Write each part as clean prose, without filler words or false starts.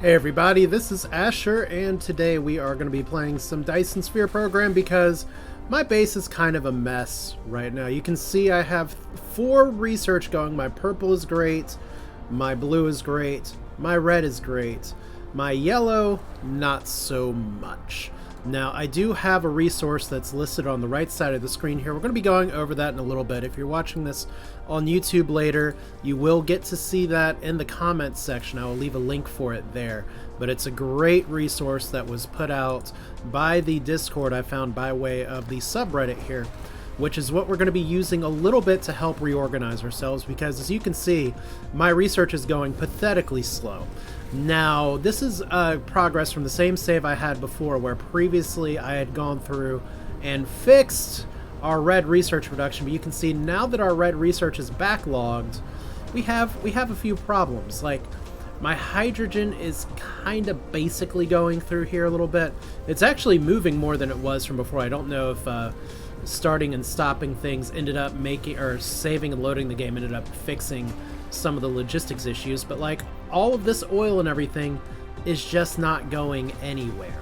Hey everybody, this is Asher, and today we are going to be playing some Dyson Sphere Program because my base is kind of a mess right now. You can see I have 4 research going. My purple is great, my blue is great, my red is great, my yellow, not so much. Now, I do have a resource that's listed on the right side of the screen here. We're going to be going over that in a little bit. If you're watching this on YouTube later, you will get to see that in the comments section. I will leave a link for it there. But it's a great resource that was put out by the Discord I found by way of the subreddit here, which is what we're going to be using a little bit to help reorganize ourselves, because as you can see, my research is going pathetically slow. Now, this is progress from the same save I had before, where previously I had gone through and fixed our red research production, but you can see now that our red research is backlogged, we have a few problems. Like, my hydrogen is kind of basically going through here a little bit. It's actually moving more than it was from before. I don't know if starting and stopping things ended up making, or saving and loading the game ended up fixing some of the logistics issues, but like all of this oil and everything is just not going anywhere.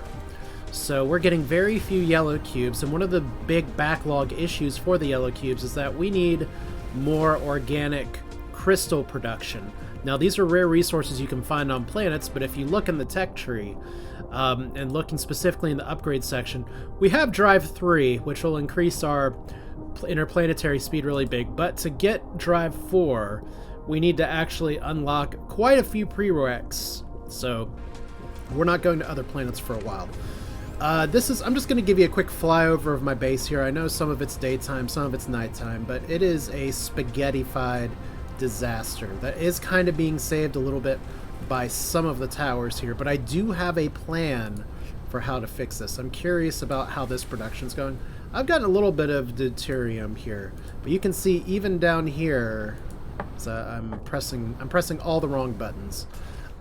So we're getting very few yellow cubes, and one of the big backlog issues for the yellow cubes is that we need more organic crystal production. Now, these are rare resources you can find on planets, but if you look in the tech tree, and looking specifically in the upgrade section, we have drive 3, which will increase our interplanetary speed really big, but to get drive 4, we need to actually unlock quite a few prereqs, so we're not going to other planets for a while. I'm just going to give you a quick flyover of my base here. I know some of it's daytime, some of it's nighttime, but it is a spaghettified disaster that is kind of being saved a little bit by some of the towers here, but I do have a plan for how to fix this. I'm curious about how this production's going. I've gotten a little bit of deuterium here, but you can see even down here, so I'm pressing all the wrong buttons.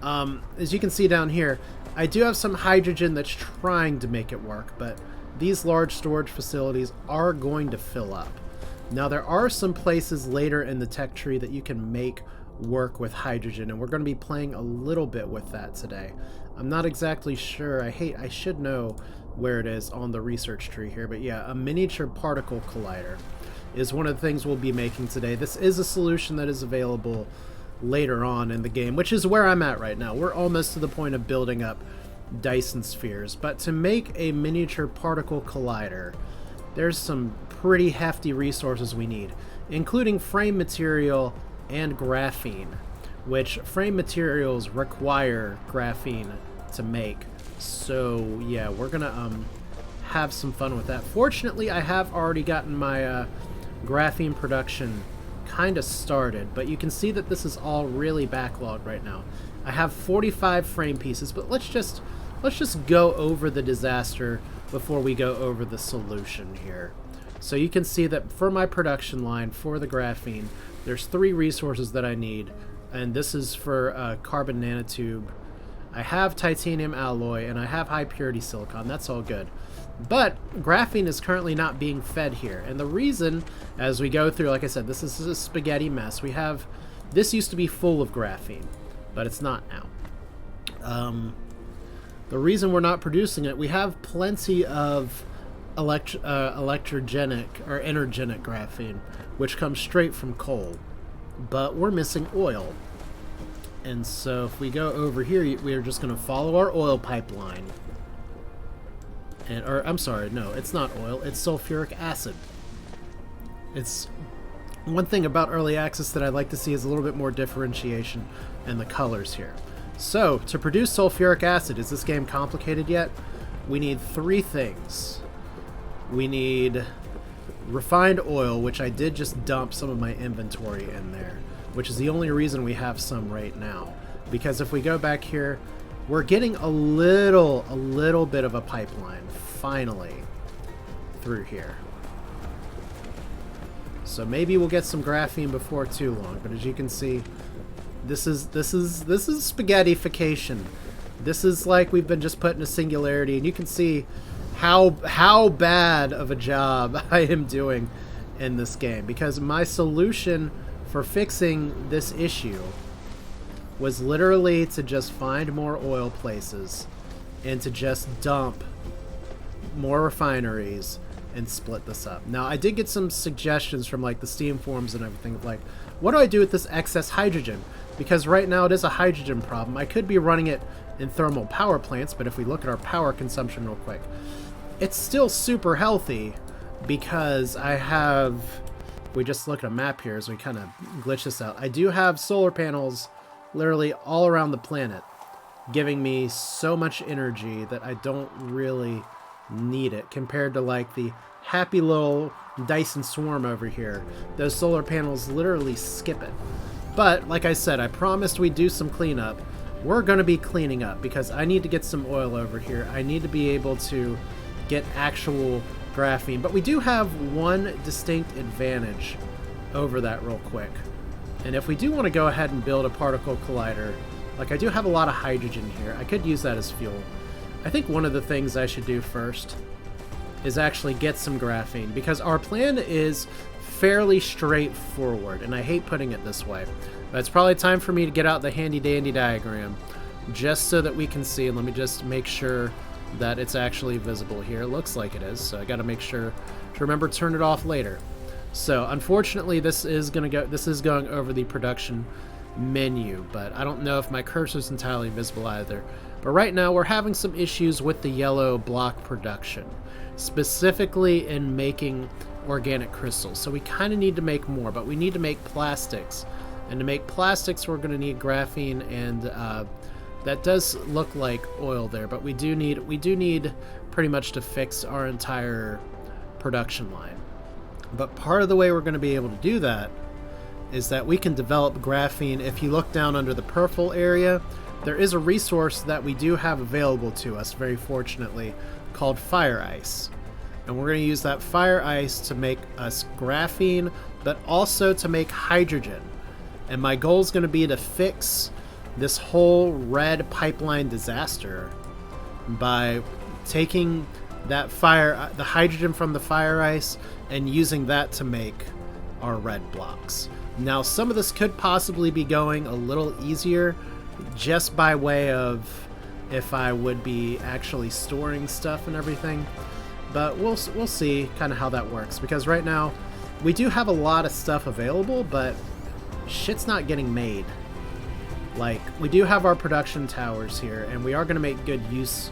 As you can see down here, I do have some hydrogen that's trying to make it work, but these large storage facilities are going to fill up. Now, there are some places later in the tech tree that you can make work with hydrogen, and we're going to be playing a little bit with that today. I'm not exactly sure. I should know where it is on the research tree here, but yeah, a miniature particle collider is one of the things we'll be making today. This is a solution that is available later on in the game, which is where I'm at right now. We're almost to the point of building up Dyson spheres, but to make a miniature particle collider, there's some pretty hefty resources we need, including frame material and graphene, which frame materials require graphene to make. So yeah, we're gonna have some fun with that. Fortunately, I have already gotten my graphene production kind of started, but you can see that this is all really backlogged right now. I have 45 frame pieces, but let's just go over the disaster before we go over the solution here. So you can see that for my production line for the graphene, there's 3 resources that I need, and this is for carbon nanotube. I have titanium alloy, and I have high purity silicon. That's all good. But graphene is currently not being fed here, and the reason, as we go through, like I said, this is a spaghetti mess. This used to be full of graphene, but it's not now. The reason we're not producing it, we have plenty of electrogenic or energenic graphene, which comes straight from coal, but we're missing oil. And so if we go over here, we are just going to follow our oil pipeline. Or I'm sorry, no, it's not oil, it's sulfuric acid. It's one thing about early access that I'd like to see is a little bit more differentiation in the colors here. So, to produce sulfuric acid, is this game complicated yet? We need 3 things. We need refined oil, which I did just dump some of my inventory in there, which is the only reason we have some right now. Because if we go back here, we're getting a little bit of a pipeline, finally, through here. So maybe we'll get some graphene before too long, but as you can see, this is spaghettification. This is like we've been just put in a singularity, and you can see how bad of a job I am doing in this game, because my solution for fixing this issue was literally to just find more oil places and to just dump more refineries and split this up. Now, I did get some suggestions from like the Steam forums and everything of like, what do I do with this excess hydrogen? Because right now it is a hydrogen problem. I could be running it in thermal power plants, but if we look at our power consumption real quick, it's still super healthy because I have, we just look at a map here as we kind of glitch this out. I do have solar panels literally all around the planet giving me so much energy that I don't really need it compared to like the happy little Dyson Swarm over here. Those solar panels literally skip it. But like I said, I promised we'd do some cleanup. We're going to be cleaning up because I need to get some oil over here. I need to be able to get actual graphene. But we do have one distinct advantage over that real quick. And if we do want to go ahead and build a particle collider, like I do have a lot of hydrogen here. I could use that as fuel. I think one of the things I should do first is actually get some graphene because our plan is fairly straightforward, and I hate putting it this way. But it's probably time for me to get out the handy dandy diagram just so that we can see. And let me just make sure that it's actually visible here. It looks like it is, so I got to make sure to remember to turn it off later. So unfortunately this is going over the production menu, but I don't know if my cursor is entirely visible either. But right now we're having some issues with the yellow block production, specifically in making organic crystals. So we kind of need to make more, but we need to make plastics. And to make plastics, we're going to need graphene, and that does look like oil there. But we do need pretty much to fix our entire production line. But part of the way we're going to be able to do that is that we can develop graphene. If you look down under the purple area, there is a resource that we do have available to us, very fortunately, called fire ice. And we're going to use that fire ice to make us graphene, but also to make hydrogen. And my goal is going to be to fix this whole red pipeline disaster by taking that the hydrogen from the fire ice and using that to make our red blocks. Now, some of this could possibly be going a little easier just by way of if I would be actually storing stuff and everything. But we'll see kind of how that works, because right now we do have a lot of stuff available, but shit's not getting made. Like, we do have our production towers here, and we are going to make good use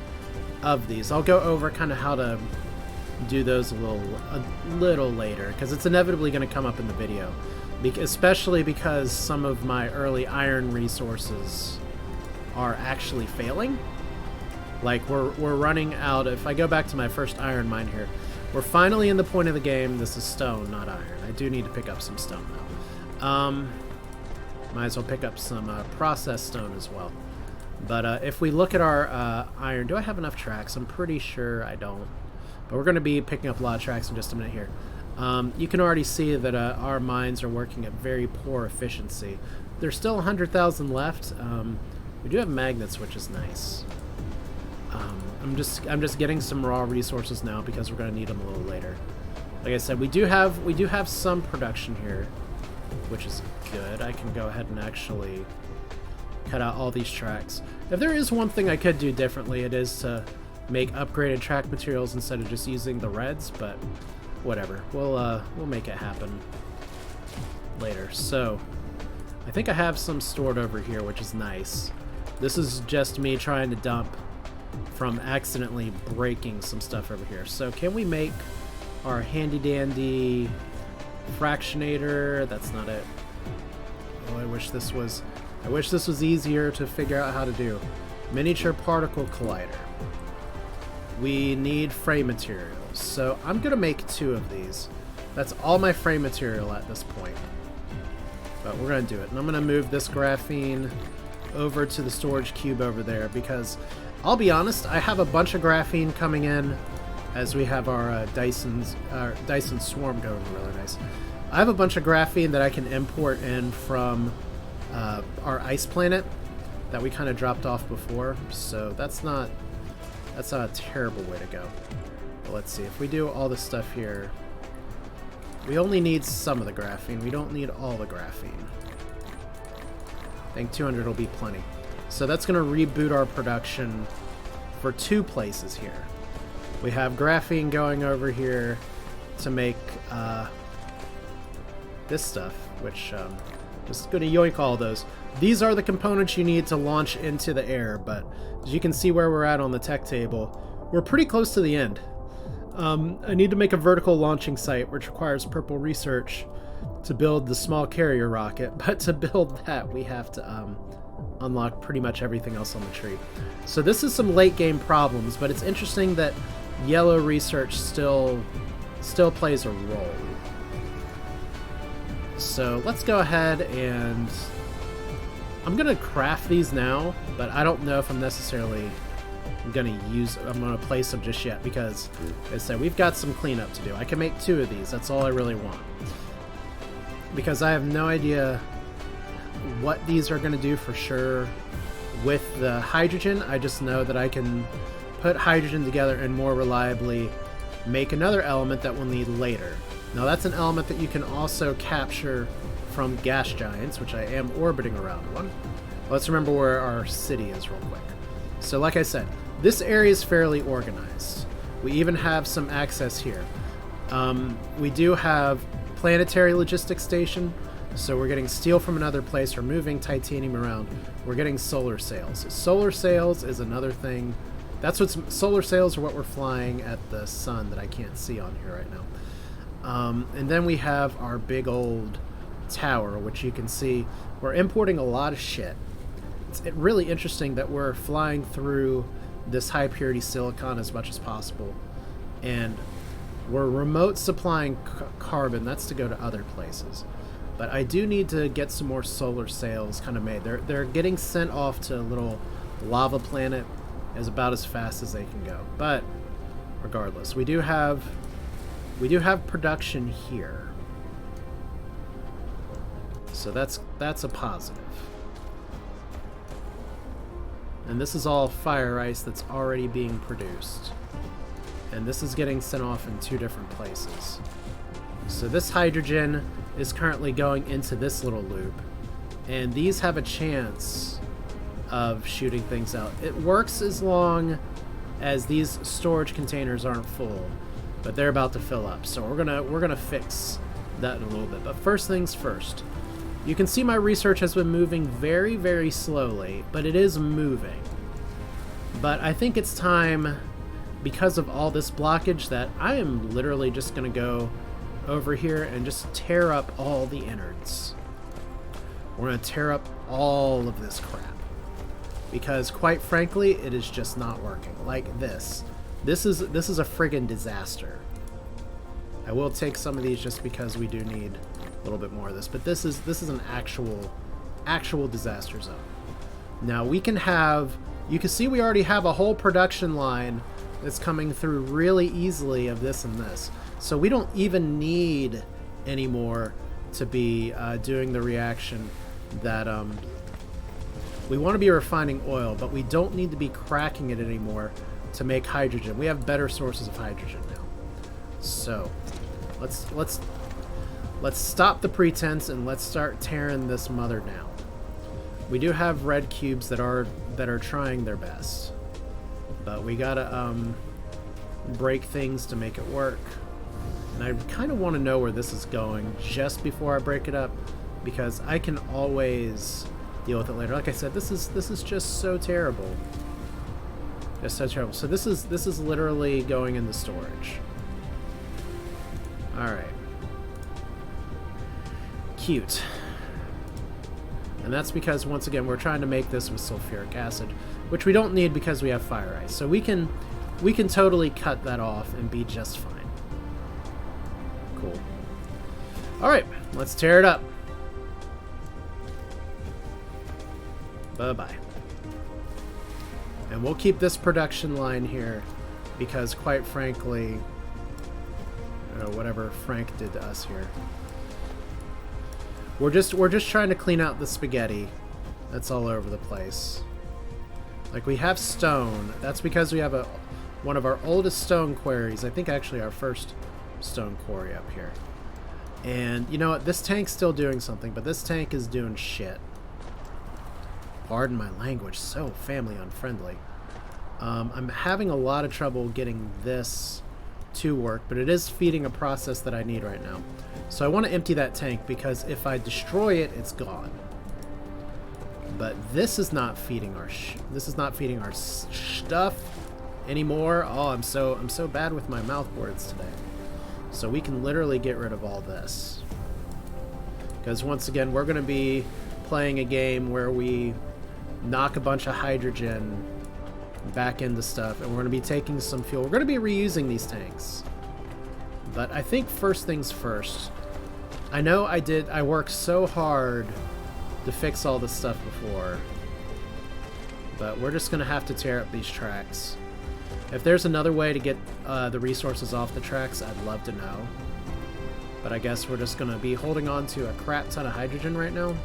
of these. I'll go over kind of how to do those a little later, because it's inevitably going to come up in the video, especially because some of my early iron resources are actually failing. Like, we're running out. If I go back to my first iron mine here, we're finally in the point of the game. This is stone, not iron. I do need to pick up some stone, though. Might as well pick up some processed stone as well. But if we look at our iron, do I have enough tracks? I'm pretty sure I don't. But we're going to be picking up a lot of tracks in just a minute here. You can already see that our mines are working at very poor efficiency. There's still 100,000 left. We do have magnets, which is nice. I'm just getting some raw resources now because we're going to need them a little later. Like I said, we do have some production here, which is good. I can go ahead and actually cut out all these tracks. If there is one thing I could do differently, it is to make upgraded track materials instead of just using the reds, but whatever. We'll make it happen later. So I think I have some stored over here, which is nice. This is just me trying to dump from accidentally breaking some stuff over here. So can we make our handy dandy fractionator? That's not it. Oh, I wish this was easier to figure out how to do. Miniature particle collider. We need frame materials. So I'm gonna make 2 of these. That's all my frame material at this point. But we're gonna do it. And I'm gonna move this graphene over to the storage cube over there, because I'll be honest, I have a bunch of graphene coming in as we have our Dyson Swarm going really nice. I have a bunch of graphene that I can import in from our ice planet that we kind of dropped off before, so that's not a terrible way to go. But let's see, if we do all this stuff here, we only need some of the graphene. We don't need all the graphene. I think 200 will be plenty. So that's going to reboot our production for 2 places here. We have graphene going over here to make this stuff, which just going to yoink all those. These are the components you need to launch into the air, but as you can see where we're at on the tech table, we're pretty close to the end. I need to make a vertical launching site, which requires purple research to build the small carrier rocket, but to build that we have to unlock pretty much everything else on the tree. So this is some late game problems, but it's interesting that yellow research still plays a role. So let's go ahead and I'm gonna craft these now, but I don't know if I'm necessarily gonna place them just yet, because as I said, we've got some cleanup to do. I can make 2 of these, that's all I really want, because I have no idea what these are going to do for sure. With the hydrogen, I just know that I can put hydrogen together and more reliably make another element that we'll need later. Now that's an element that you can also capture from gas giants, which I am orbiting around one. Let's remember where our city is real quick. So like I said, this area is fairly organized. We even have some access here. We do have planetary logistics station, so we're getting steel from another place, we're moving titanium around, we're getting solar sails. Solar sails is another thing. Solar sails are what we're flying at the sun that I can't see on here right now. And then we have our big old tower, which you can see we're importing a lot of shit. It's really interesting that we're flying through this high purity silicon as much as possible, and we're remote supplying carbon. That's to go to other places. But I do need to get some more solar sails kind of made. They're getting sent off to a little lava planet as about as fast as they can go. But regardless, we do have production here. So that's a positive. And this is all fire ice that's already being produced. And this is getting sent off in 2 different places. So this hydrogen is currently going into this little loop, and these have a chance of shooting things out. It works as long as these storage containers aren't full, but they're about to fill up. So we're gonna fix that in a little bit. But first things first. You can see my research has been moving very, very slowly, but it is moving. But I think it's time, because of all this blockage, that I am literally just going to go over here and just tear up all the innards. We're going to tear up all of this crap, because quite frankly, it is just not working. Like this is a friggin' disaster. I will take some of these just because we do need a little bit more of this, but this is an actual disaster zone. Now you can see we already have a whole production line that's coming through really easily of this and this. So we don't even need anymore to be doing the reaction that we want to be refining oil, but we don't need to be cracking it anymore to make hydrogen. We have better sources of hydrogen now. So let's stop the pretense and let's start tearing this mother down. We do have red cubes that are trying their best, but we gotta break things to make it work. And I kind of want to know where this is going just before I break it up, because I can always deal with it later. Like I said, this is just so terrible. Just so terrible. So this is literally going into storage. All right. Cute. And that's because, once again, we're trying to make this with sulfuric acid, which we don't need because we have fire ice. So we can totally cut that off and be just fine. Cool. All right, let's tear it up. Bye-bye. And we'll keep this production line here because, quite frankly, whatever Frank did to us here. We're just trying to clean out the spaghetti that's all over the place. Like, we have stone. That's because we have one of our oldest stone quarries. I think actually our first stone quarry up here. And you know what? This tank's still doing something, but this tank is doing shit. Pardon my language, so family unfriendly. I'm having a lot of trouble getting this to work, but it is feeding a process that I need right now. So I want to empty that tank because if I destroy it, it's gone. But this is not feeding our stuff anymore. Oh, I'm so bad with my mouth words today. So we can literally get rid of all this. Because once again, we're going to be playing a game where we knock a bunch of hydrogen back into stuff, and we're going to be taking some fuel. We're going to be reusing these tanks. But I think first things first. I know I worked so hard to fix all this stuff before, but we're just going to have to tear up these tracks. If there's another way to get the resources off the tracks, I'd love to know. But I guess we're just going to be holding on to a crap ton of hydrogen right now.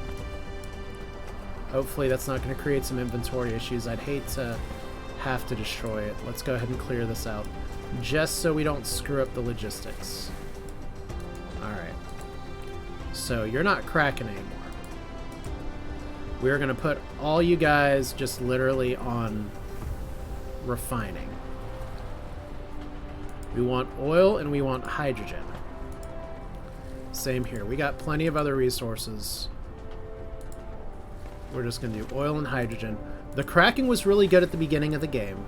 Hopefully that's not going to create some inventory issues. I'd hate to have to destroy it. Let's go ahead and clear this out, just so we don't screw up the logistics. Alright. So you're not cracking anymore. We're going to put all you guys just literally on refining. We want oil and we want hydrogen. Same here. We got plenty of other resources. We're just going to do oil and hydrogen. The cracking was really good at the beginning of the game,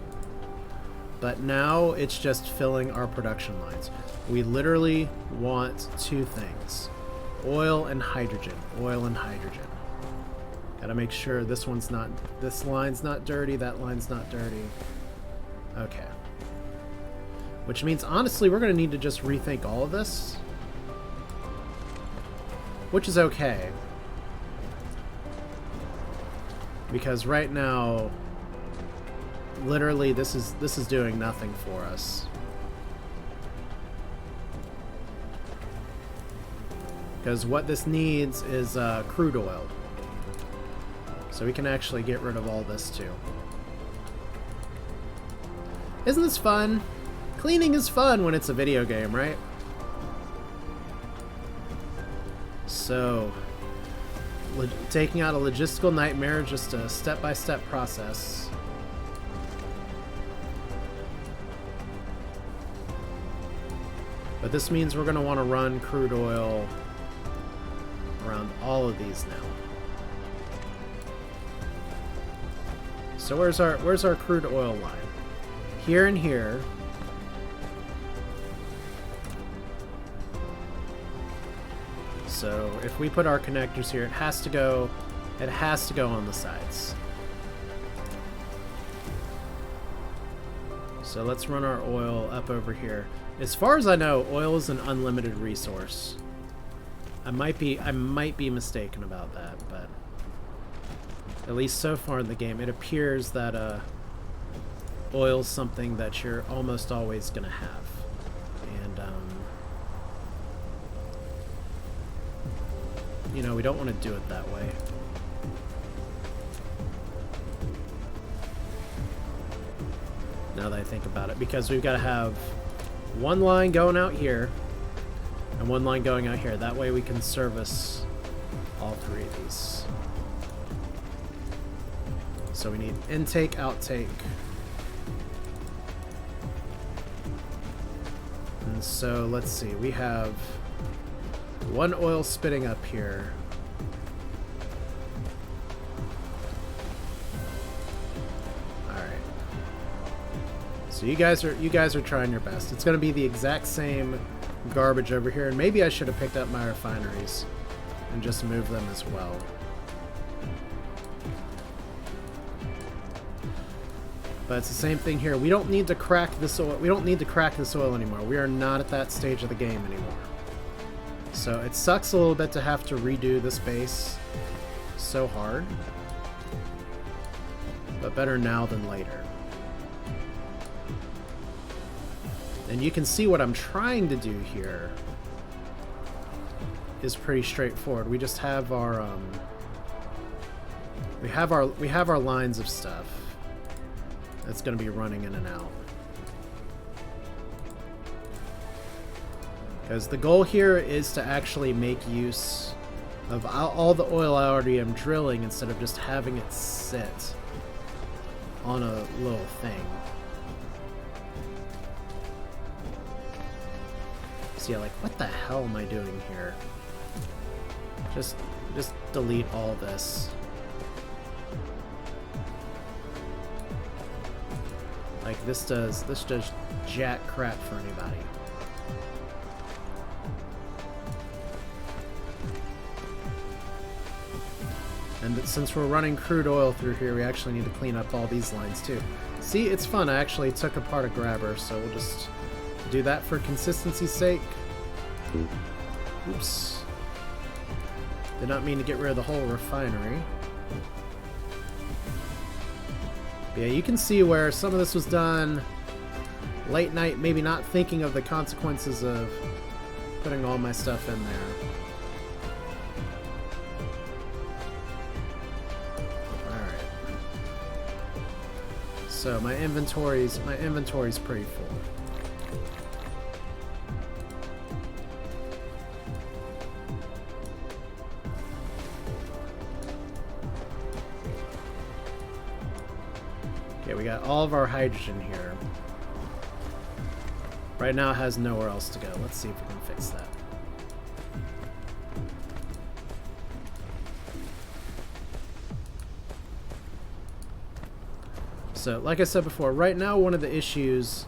but now it's just filling our production lines. We literally want two things. Oil and hydrogen. Oil and hydrogen. Gotta make sure this line's not dirty, that line's not dirty. Okay. Which means, honestly, we're gonna need to just rethink all of this. Which is okay. Because right now, literally, this is doing nothing for us. Because what this needs is crude oil. So we can actually get rid of all this too. Isn't this fun? Cleaning is fun when it's a video game, right? So, taking out a logistical nightmare, just a step-by-step process. But this means we're going to want to run crude oil around all of these now. So where's our crude oil line? Here and here. So if we put our connectors here, it has to go on the sides. So let's run our oil up over here. As far as I know, oil is an unlimited resource. I might be mistaken about that, but at least so far in the game, it appears that oil's something that you're almost always gonna have. And you know, we don't want to do it that way. Now that I think about it, because we've got to have one line going out here and one line going out here. That way we can service all three of these. So we need intake, outtake. And so let's see, we have one oil spitting up here. Alright. So you guys are trying your best. It's gonna be the exact same garbage over here, and maybe I should have picked up my refineries and just moved them as well. But it's the same thing here. We don't need to crack this oil. We don't need to crack this oil anymore. We are not at that stage of the game anymore. So it sucks a little bit to have to redo this base so hard. But better now than later. And you can see what I'm trying to do here is pretty straightforward. We just have our we have our lines of stuff that's going to be running in and out. Because the goal here is to actually make use of all the oil I already am drilling instead of just having it sit on a little thing. So yeah, like, what the hell am I doing here? Just delete all this. Like, this does jack crap for anybody. And since we're running crude oil through here, we actually need to clean up all these lines too. See, it's fun. I actually took apart a grabber, so we'll just do that for consistency's sake. Oops. Did not mean to get rid of the whole refinery. But yeah, you can see where some of this was done late night, maybe not thinking of the consequences of putting all my stuff in there. So my inventory's pretty full. Okay, we got all of our hydrogen here. Right now it has nowhere else to go. Let's see if we can fix that. So, like I said before, right now one of the issues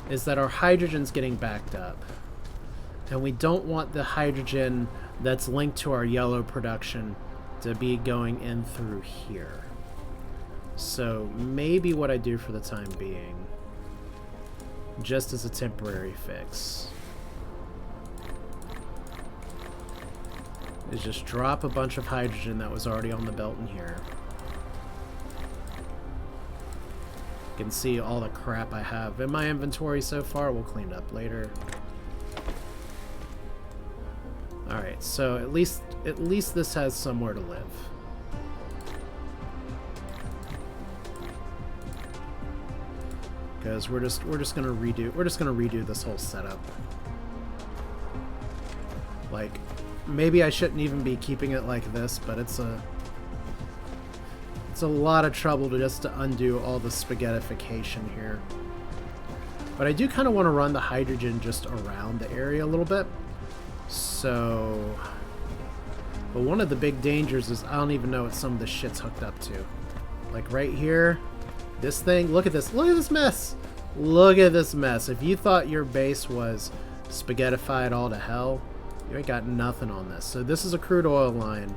is that our hydrogen's getting backed up. And we don't want the hydrogen that's linked to our yellow production to be going in through here. So, maybe what I do for the time being, just as a temporary fix, is just drop a bunch of hydrogen that was already on the belt in here. You can see all the crap I have in my inventory so far. We'll clean it up later. Alright, so at least this has somewhere to live. Because we're just gonna redo this whole setup. Like, maybe I shouldn't even be keeping it like this, but it's a lot of trouble to undo all the spaghettification here. But I do kind of want to run the hydrogen just around the area a little bit. So, but one of the big dangers is I don't even know what some of this shit's hooked up to. Like right here, this thing, look at this mess. Look at this mess. If you thought your base was spaghettified all to hell, you ain't got nothing on this. So this is a crude oil line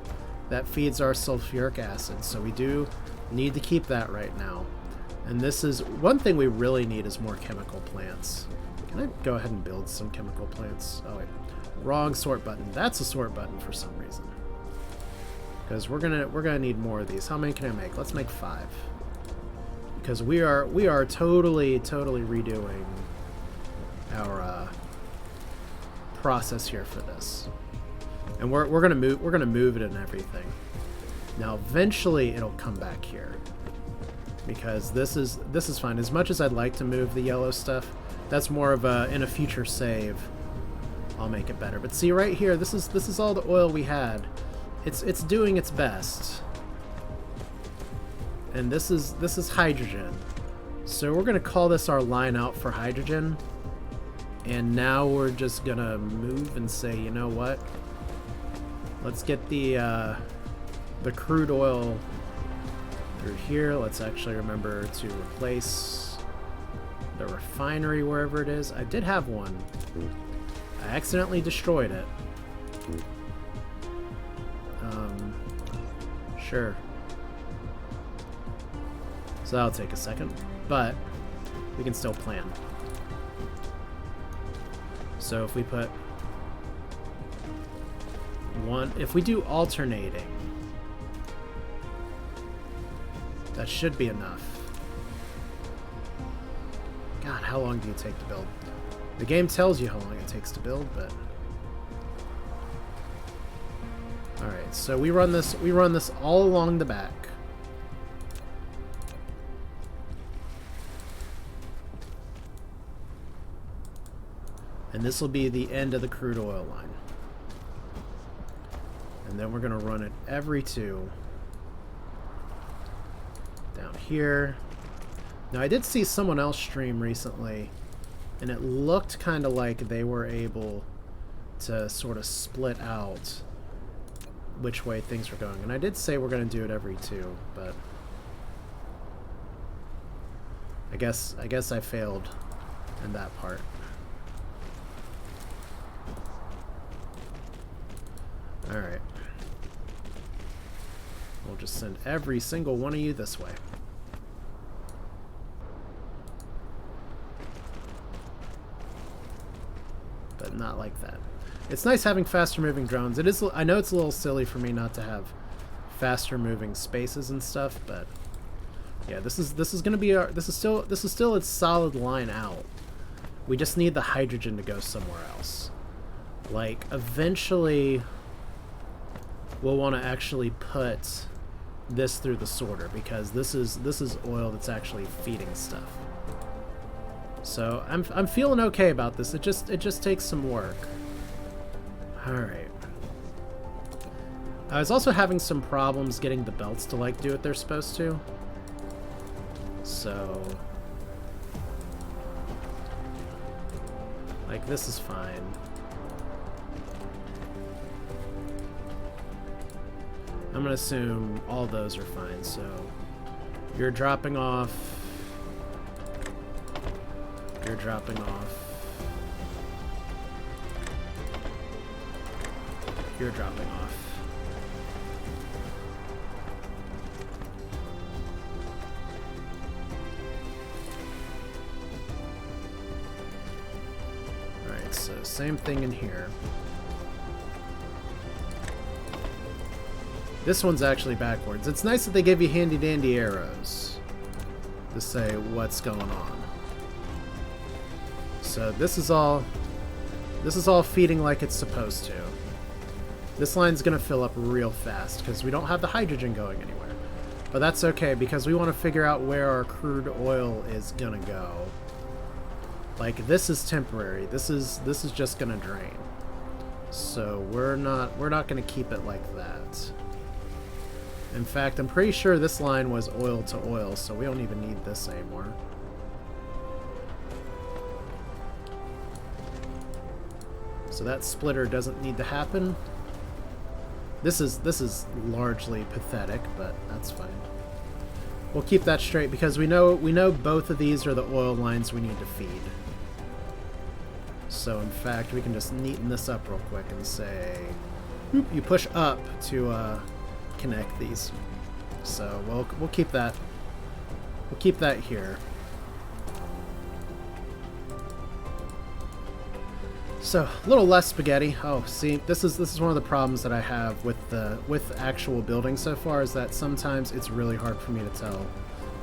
that feeds our sulfuric acid, so we do need to keep that right now. And this is one thing we really need is more chemical plants. Can I go ahead and build some chemical plants? Oh wait, wrong sort button. That's a sort button for some reason. Because we're gonna need more of these. How many can I make? Let's make 5. Because we are totally redoing our process here for this. And we're gonna move it and everything. Now eventually it'll come back here, because this is fine. As much as I'd like to move the yellow stuff, that's more of a in a future save I'll make it better. But see right here, this is all the oil we had. It's doing its best. And this is hydrogen. So we're gonna call this our line out for hydrogen. And now we're just gonna move and say, you know what? Let's get the crude oil through here. Let's actually remember to replace the refinery wherever it is. I did have one. I accidentally destroyed it. Sure. So that'll take a second, but we can still plan. So if we put one, if we do alternating, that should be enough. God, how long do you take to build? The game tells you how long it takes to build, but alright, so we run this all along the back. And this will be the end of the crude oil line. And then we're going to run it every 2. Down here. Now, I did see someone else stream recently, and it looked kind of like they were able to sort of split out which way things were going. And I did say we're going to do it every 2, but I guess I failed in that part. Alright. We'll just send every single one of you this way. But not like that. It's nice having faster moving drones. It is. I know it's a little silly for me not to have faster moving spaces and stuff, but yeah, this is gonna be our. This is still its solid line out. We just need the hydrogen to go somewhere else. Like eventually, we'll want to actually put this through the sorter because this is oil that's actually feeding stuff. So I'm feeling okay about this. It just takes some work. Alright. I was also having some problems getting the belts to like do what they're supposed to. So like this is fine. I'm gonna assume all those are fine, so you're dropping off. You're dropping off. You're dropping off. Alright, so same thing in here. This one's actually backwards. It's nice that they give you handy-dandy arrows to say what's going on. So this is all feeding like it's supposed to. This line's gonna fill up real fast because we don't have the hydrogen going anywhere. But that's okay because we want to figure out where our crude oil is gonna go. Like this is temporary. This is just gonna drain. So we're not gonna keep it like that. In fact, I'm pretty sure this line was oil to oil, so we don't even need this anymore. So that splitter doesn't need to happen. This is largely pathetic, but that's fine. We'll keep that straight because we know both of these are the oil lines we need to feed. So in fact, we can just neaten this up real quick and say, you push up to connect these. So we'll keep that. We'll keep that here. So a little less spaghetti. Oh, see, this is one of the problems that I have with actual building so far is that sometimes it's really hard for me to tell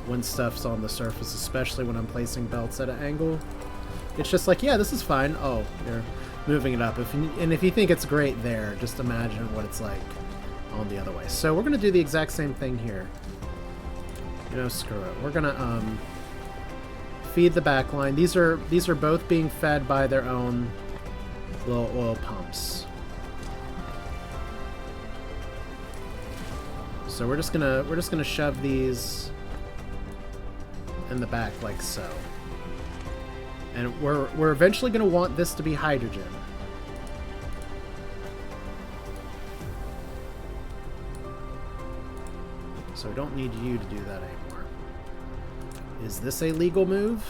when stuff's on the surface, especially when I'm placing belts at an angle. It's just like, yeah, this is fine. Oh, you're moving it up. If you think it's great there, just imagine what it's like on the other way. So we're gonna do the exact same thing here. You know, screw it. We're gonna feed the back line. These are both being fed by their own little oil pumps. So we're just gonna shove these in the back like so. And we're eventually gonna want this to be hydrogen. So we don't need you to do that anymore. Is this a legal move?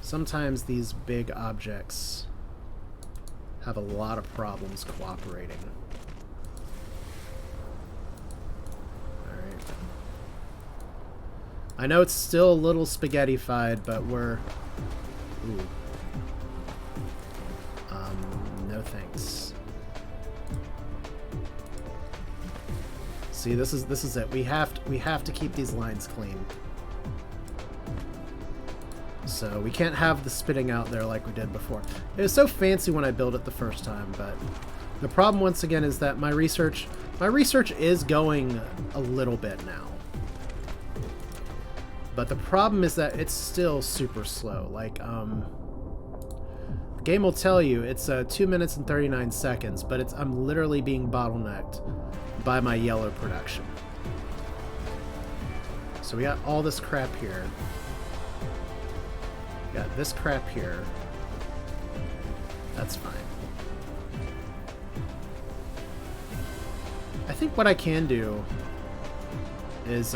Sometimes these big objects have a lot of problems cooperating. Alright. I know it's still a little spaghetti-fied, but we're... Ooh. No thanks. See, this is it. We have to keep these lines clean. So we can't have the spitting out there like we did before. It was so fancy when I built it the first time, but the problem once again is that my research is going a little bit now. But the problem is that it's still super slow. Like, game will tell you it's 2 minutes and 39 seconds, but I'm literally being bottlenecked by my yellow production. So we got all this crap here. We got this crap here. That's fine. I think what I can do is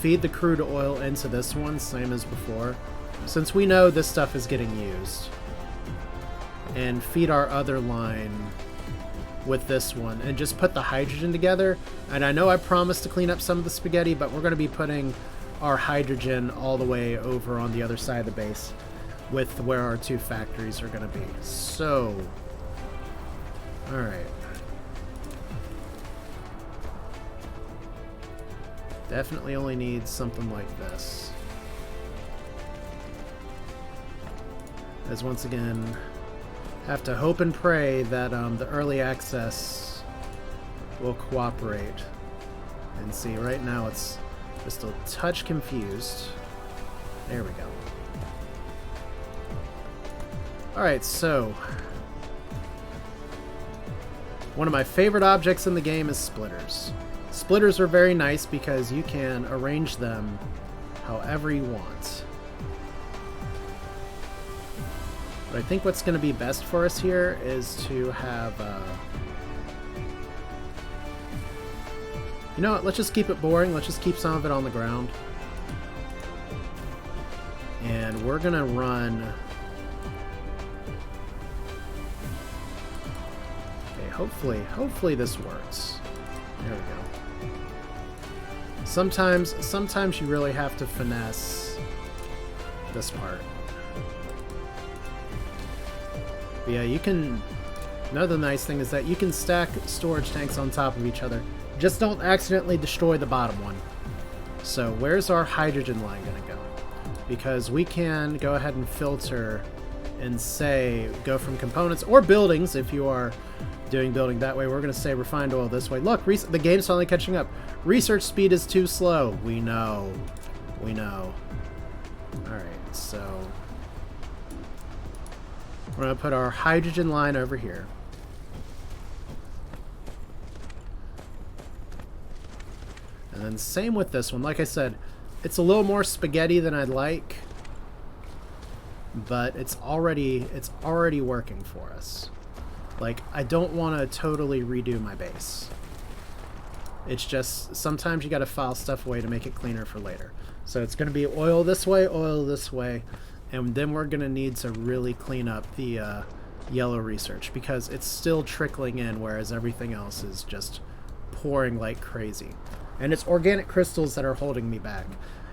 feed the crude oil into this one, same as before, since we know this stuff is getting used, and feed our other line with this one, and just put the hydrogen together. And I know I promised to clean up some of the spaghetti, but we're going to be putting our hydrogen all the way over on the other side of the base with where our two factories are going to be. So, alright. Definitely only need something like this. As once again, have to hope and pray that the early access will cooperate. And see, right now it's just a touch confused. There we go. Alright, so one of my favorite objects in the game is splitters. Splitters are very nice because you can arrange them however you want. But I think what's going to be best for us here is to have... you know what? Let's just keep it boring. Let's just keep some of it on the ground. And we're going to run... okay, hopefully this works. There we go. Sometimes you really have to finesse this part. But yeah, you can... another nice thing is that you can stack storage tanks on top of each other. Just don't accidentally destroy the bottom one. So where's our hydrogen line going to go? Because we can go ahead and filter and say go from components or buildings if you are doing building that way. We're going to say refined oil this way. Look, the game's finally catching up. Research speed is too slow. We know. We know. Alright, so we're going to put our hydrogen line over here. And then same with this one. Like I said, it's a little more spaghetti than I'd like, but it's already working for us. Like, I don't want to totally redo my base. It's just sometimes you got to file stuff away to make it cleaner for later. So it's going to be oil this way, and then we're going to need to really clean up the yellow research because it's still trickling in, whereas everything else is just pouring like crazy. And it's organic crystals that are holding me back.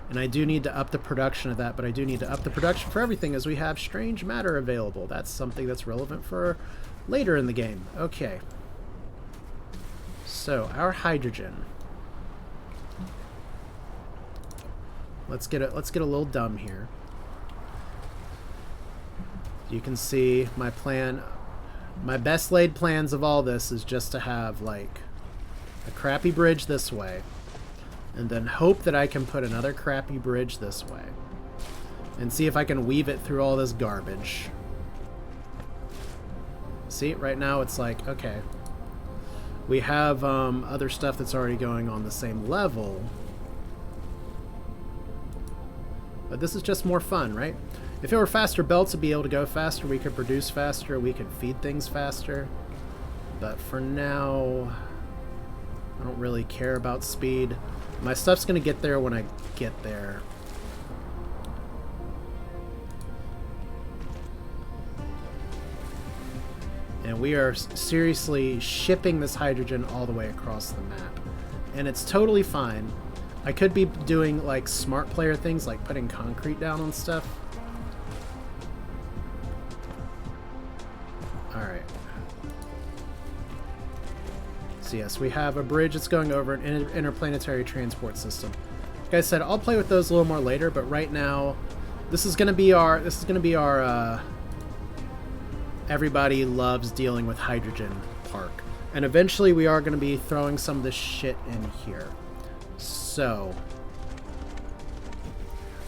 And I do need to up the production of that, but I do need to up the production for everything as we have strange matter available. That's something that's relevant for later in the game. Okay. So, our hydrogen. Let's get a little dumb here. You can see my plan. My best laid plans of all this is just to have like a crappy bridge this way, and then hope that I can put another crappy bridge this way, and see if I can weave it through all this garbage. See, right now it's like, okay, we have other stuff that's already going on the same level, but this is just more fun, right? If it were faster belts, it'd be able to go faster, we could produce faster, we could feed things faster, but for now I don't really care about speed. My stuff's gonna get there when I get there. And we are seriously shipping this hydrogen all the way across the map. And it's totally fine. I could be doing like smart player things like putting concrete down on stuff. Alright. So yes, we have a bridge that's going over an interplanetary transport system. Like I said, I'll play with those a little more later, but right now this is gonna be our everybody loves dealing with hydrogen park. And eventually we are going to be throwing some of this shit in here. So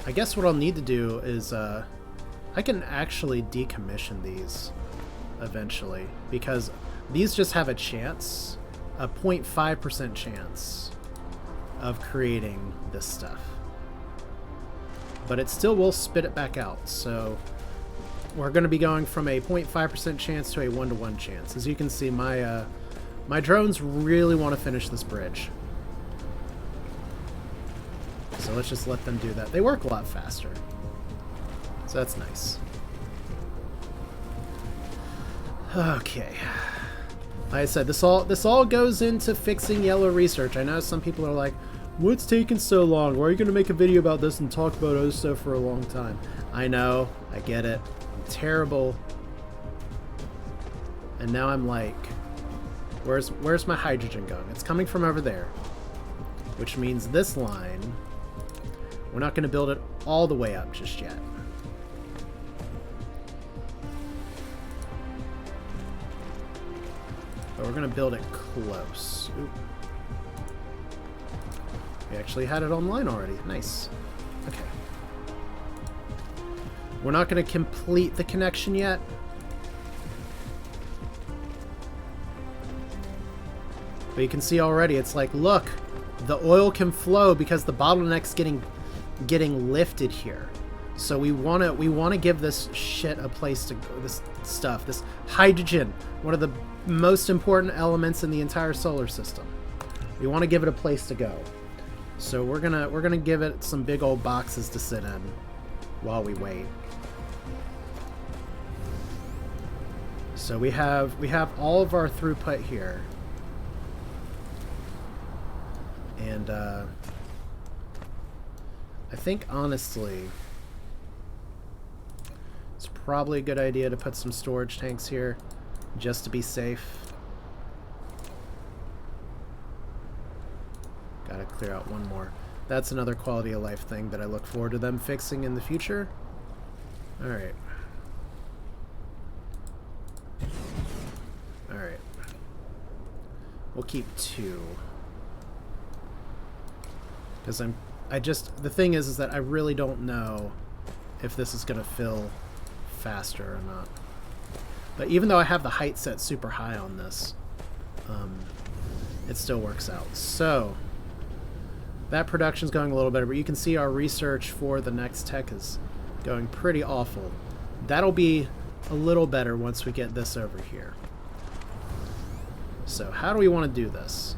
I guess what I'll need to do is I can actually decommission these eventually, because these just have a chance, a 0.5% chance of creating this stuff. But it still will spit it back out, so we're going to be going from a 0.5% chance to a 1-to-1 chance. As you can see, my my drones really want to finish this bridge. So let's just let them do that. They work a lot faster. So that's nice. Okay. Like I said, this all goes into fixing yellow research. I know some people are like, what's taking so long? Why are you going to make a video about this and talk about other stuff for a long time? I know. I get it. I'm terrible. And now I'm like, where's my hydrogen going? It's coming from over there. Which means this line, we're not going to build it all the way up just yet. But we're going to build it close. Oop. We actually had it online already. Nice. Okay. We're not going to complete the connection yet. But you can see already, it's like, look, the oil can flow because the bottleneck's getting lifted here. So we want to give this shit a place to go. This stuff, this hydrogen, one of the most important elements in the entire solar system. We want to give it a place to go. So we're gonna give it some big old boxes to sit in while we wait. So we have all of our throughput here. And I think honestly it's probably a good idea to put some storage tanks here just to be safe. Gotta clear out one more. That's another quality of life thing that I look forward to them fixing in the future. Alright. Alright. We'll keep 2. Because the thing is that I really don't know if this is going to fill faster or not. But even though I have the height set super high on this, it still works out. So, that production's going a little better, but you can see our research for the next tech is going pretty awful. That'll be a little better once we get this over here. So, how do we want to do this?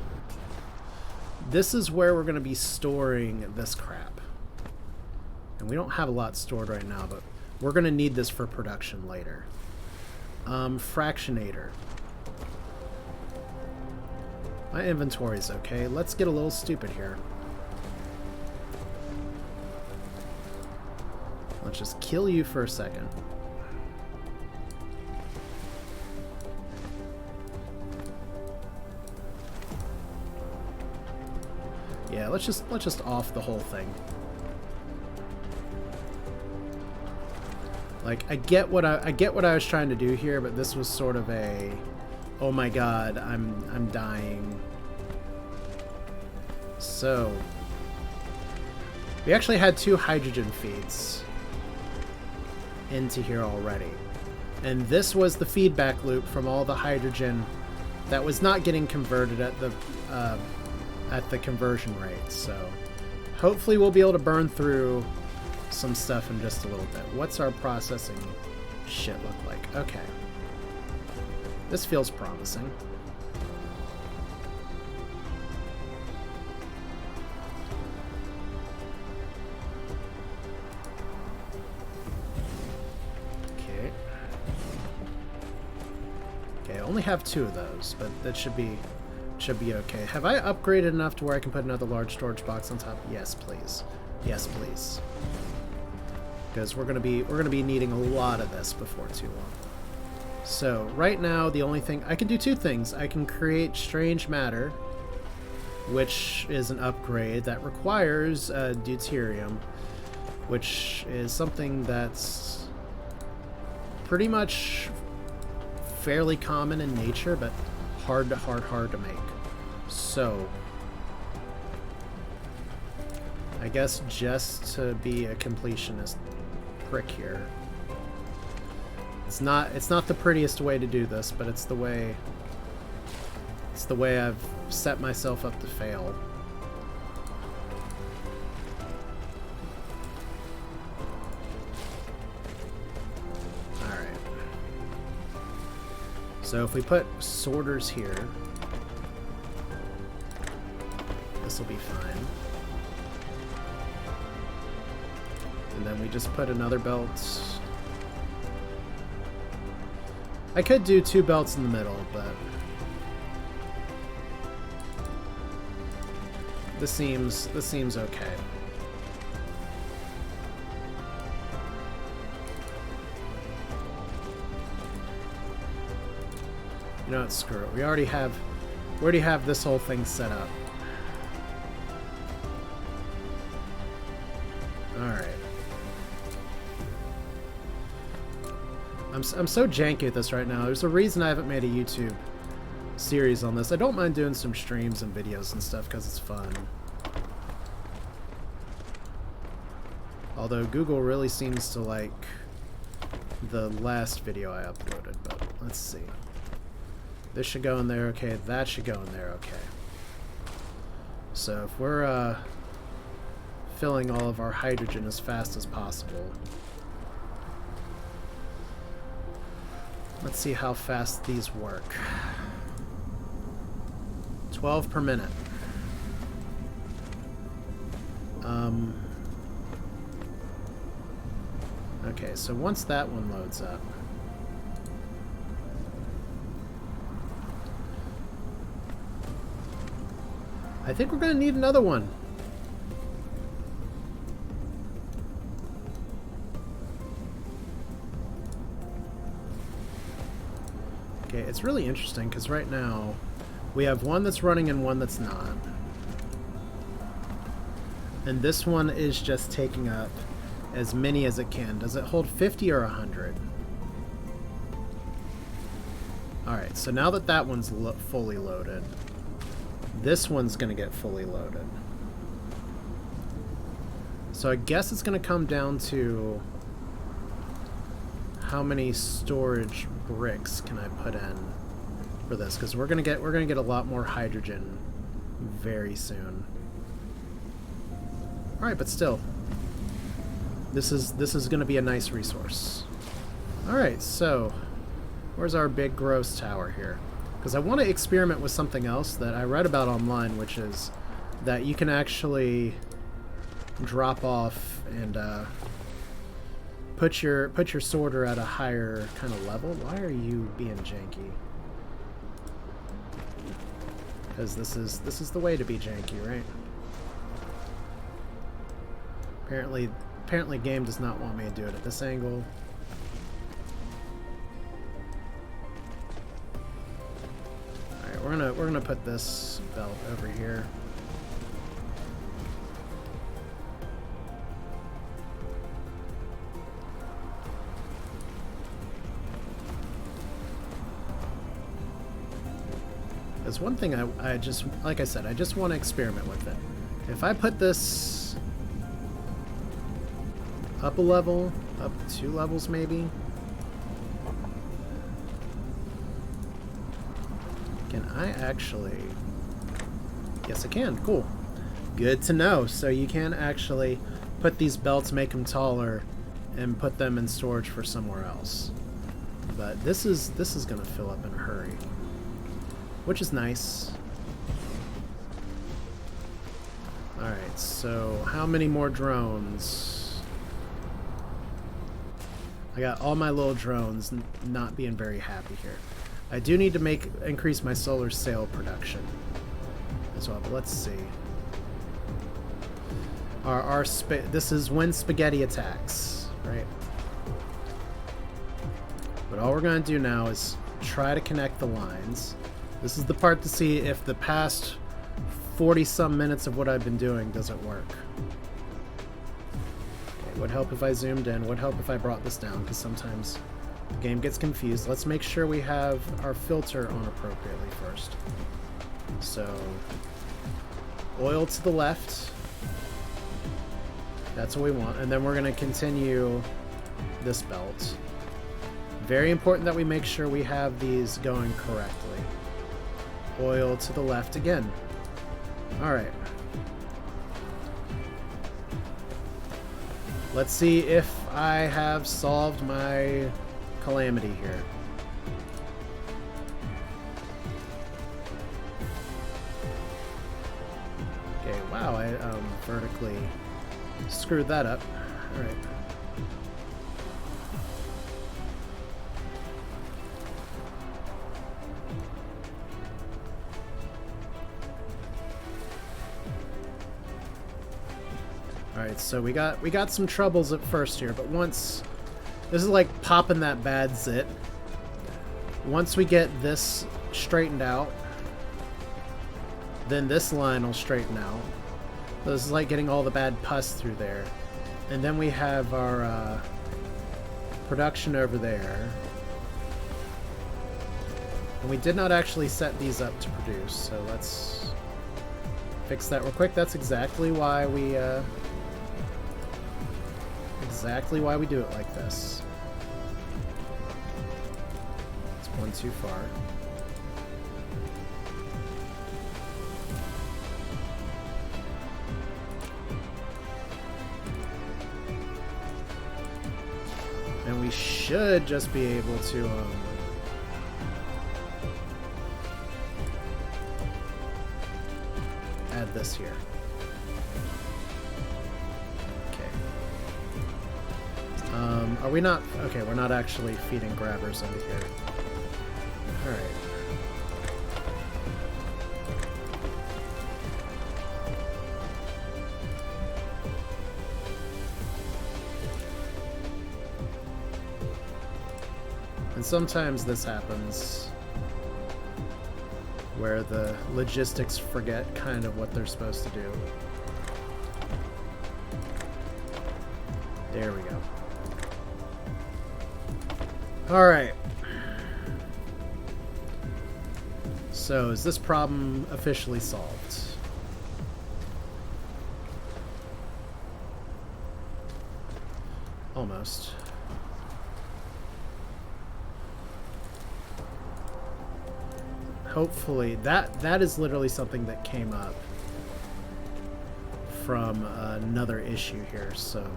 This is where we're going to be storing this crap. And we don't have a lot stored right now, but we're going to need this for production later. Fractionator. My inventory's okay. Let's get a little stupid here. Let's just kill you for a second. Yeah, let's just off the whole thing. Like, I get what I was trying to do here, but this was sort of a, oh my god, I'm dying. So, we actually had 2 hydrogen feeds into here already. And this was the feedback loop from all the hydrogen that was not getting converted at the conversion rate. So hopefully we'll be able to burn through some stuff in just a little bit. What's our processing shit look like? Okay. This feels promising. Okay. Okay, I only have 2 of those, but that should be okay. Have I upgraded enough to where I can put another large storage box on top? Yes, please. Yes, please. Because we're gonna be needing a lot of this before too long. So right now, the only thing I can do 2 things. I can create strange matter, which is an upgrade that requires deuterium, which is something that's pretty much fairly common in nature, but hard to make. So, I guess just to be a completionist prick here, It's not the prettiest way to do this, but it's the way I've set myself up to fail. Alright. So if we put sorters here, this will be fine. And then we just put another belt. I could do 2 belts in the middle, but this seems okay. You know what, screw it. We already have this whole thing set up. Alright. I'm so janky at this right now. There's a reason I haven't made a YouTube series on this. I don't mind doing some streams and videos and stuff because it's fun. Although Google really seems to like the last video I uploaded, but let's see. This should go in there, okay. That should go in there, okay. So if we're filling all of our hydrogen as fast as possible, let's see how fast these work. 12 per minute. Okay, so once that one loads up, I think we're gonna need another one. Okay, it's really interesting because right now we have one that's running and one that's not. And this one is just taking up as many as it can. Does it hold 50 or 100? Alright, so now that that one's fully loaded, this one's going to get fully loaded. So I guess it's going to come down to how many storage bricks can I put in for this, because we're gonna get a lot more hydrogen very soon. All right, but still, this is gonna be a nice resource. All right, so where's our big gross tower here? Because I want to experiment with something else that I read about online, which is that you can actually drop off and put your sorter at a higher kind of level. Why are you being janky? Because this is the way to be janky, right? Apparently game does not want me to do it at this angle. Alright, we're gonna put this belt over here. There's one thing I just, like I said, I just want to experiment with it. If I put this up a level, up 2 levels maybe, can I actually, yes I can, cool. Good to know. So you can actually put these belts, make them taller, and put them in storage for somewhere else. But this is gonna fill up in a hurry, which is nice. Alright, so how many more drones? I got all my little drones not being very happy here. I do need to increase my solar sail production as well, but let's see. This is when spaghetti attacks, right? But all we're going to do now is try to connect the lines. This is the part to see if the past 40-some minutes of what I've been doing doesn't work. Okay, would help if I zoomed in, would help if I brought this down, because sometimes the game gets confused. Let's make sure we have our filter on appropriately first. So, oil to the left. That's what we want. And then we're going to continue this belt. Very important that we make sure we have these going correctly. Oil to the left again. Alright. Let's see if I have solved my calamity here. Okay, wow, I vertically screwed that up. Alright. Alright, so we got some troubles at first here, but once this is like popping that bad zit. Once we get this straightened out, then this line will straighten out. This is like getting all the bad pus through there. And then we have our production over there. And we did not actually set these up to produce, so let's fix that real quick. That's exactly why we do it like this. It's one too far. And we should just be able to add this here. Are we not? Okay, we're not actually feeding grabbers under here. Alright. And sometimes this happens where the logistics forget kind of what they're supposed to do. There we go. Alright. So, is this problem officially solved? Almost. Hopefully, that is literally something that came up from another issue here, so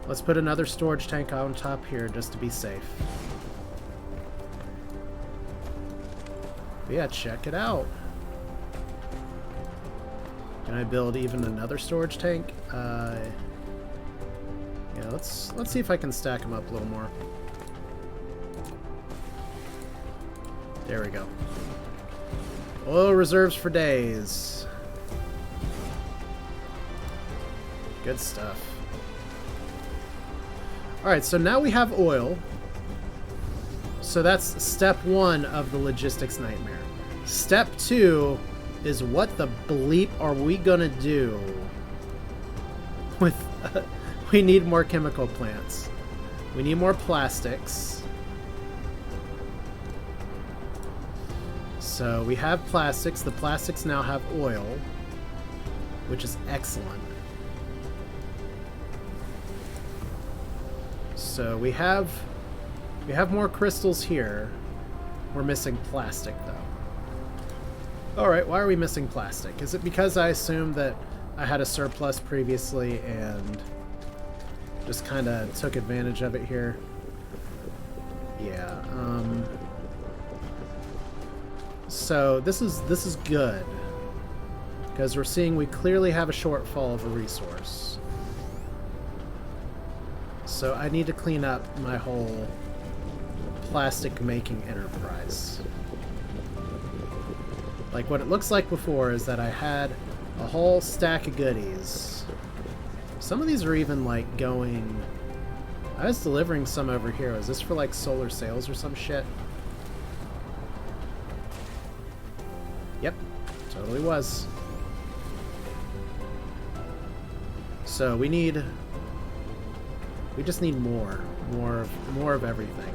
let's put another storage tank on top here just to be safe. But yeah, check it out. Can I build even another storage tank? Yeah, let's see if I can stack them up a little more. There we go. Oil reserves for days. Good stuff. Alright, so now we have oil. So that's step one of the logistics nightmare. Step two is what the bleep are we gonna do with... we need more chemical plants. We need more plastics. So we have plastics. The plastics now have oil, which is excellent. So we have more crystals here. We're missing plastic, though. Alright, why are we missing plastic? Is it because I assumed that I had a surplus previously and just kind of took advantage of it here? Yeah, so this is good, because we're seeing we clearly have a shortfall of a resource. So I need to clean up my whole plastic making enterprise. Like, what it looks like before is that I had a whole stack of goodies. Some of these are even like going... I was delivering some over here. Was this for like solar sails or some shit? Yep, totally was. So we just need more of everything.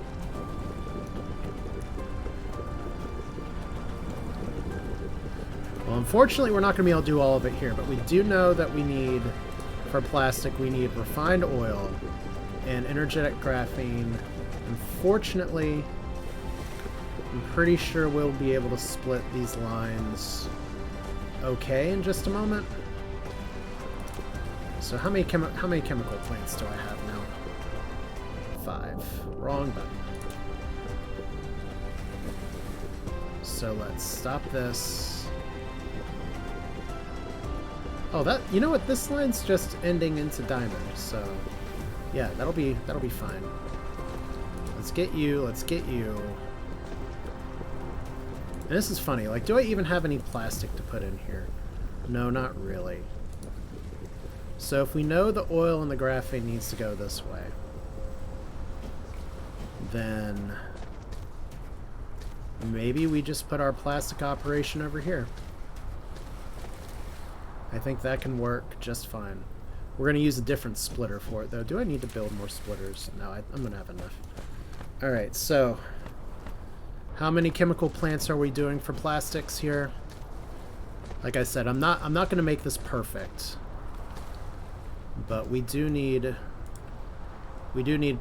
Well, unfortunately, we're not going to be able to do all of it here, but we do know that we need, for plastic, we need refined oil and energetic graphene Unfortunately, I'm pretty sure we'll be able to split these lines okay in just a moment. So how many chemical plants do I have now? 5. Wrong button. So let's stop this. Oh, that, you know what? This line's just ending into diamond. So yeah, that'll be fine. Let's get you. Let's get you. And this is funny. Like, do I even have any plastic to put in here? No, not really. So if we know the oil and the graphene needs to go this way, then maybe we just put our plastic operation over here. I think that can work just fine. We're going to use a different splitter for it, though. Do I need to build more splitters? No, I'm going to have enough. Alright, so how many chemical plants are we doing for plastics here? Like I said, I'm not going to make this perfect. But we do need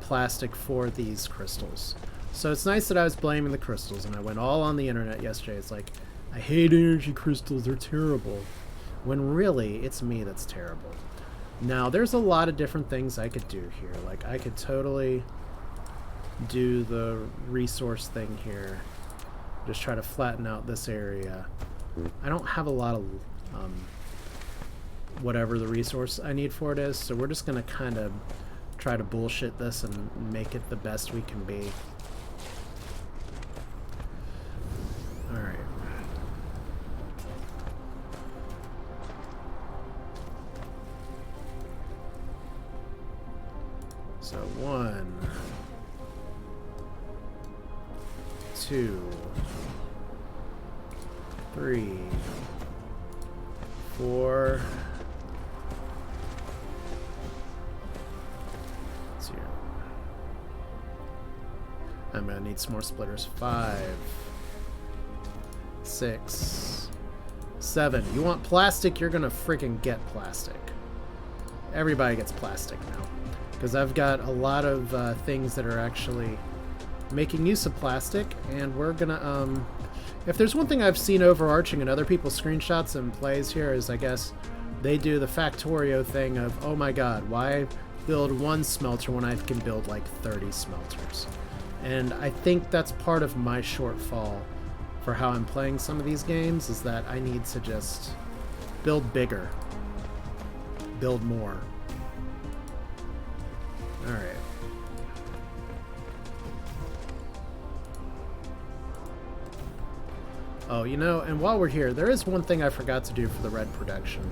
plastic for these crystals. So it's nice that I was blaming the crystals, and I went all on the internet yesterday. It's like, I hate energy crystals, they're terrible. When really, it's me that's terrible. Now, there's a lot of different things I could do here. Like, I could totally do the resource thing here. Just try to flatten out this area. I don't have a lot of whatever the resource I need for it is, so we're just going to kind of try to bullshit this and make it the best we can be. Alright. So 1, 2, 3, 4, 0. I'm gonna need some more splitters. 5, 6, 7. You want plastic? You're gonna freaking get plastic. Everybody gets plastic now. Because I've got a lot of things that are actually making use of plastic, and we're gonna, if there's one thing I've seen overarching in other people's screenshots and plays here is, I guess, they do the Factorio thing of, oh my god, why build one smelter when I can build like 30 smelters? And I think that's part of my shortfall for how I'm playing some of these games, is that I need to just build bigger, build more. Alright. Oh, you know, and while we're here, there is one thing I forgot to do for the red production.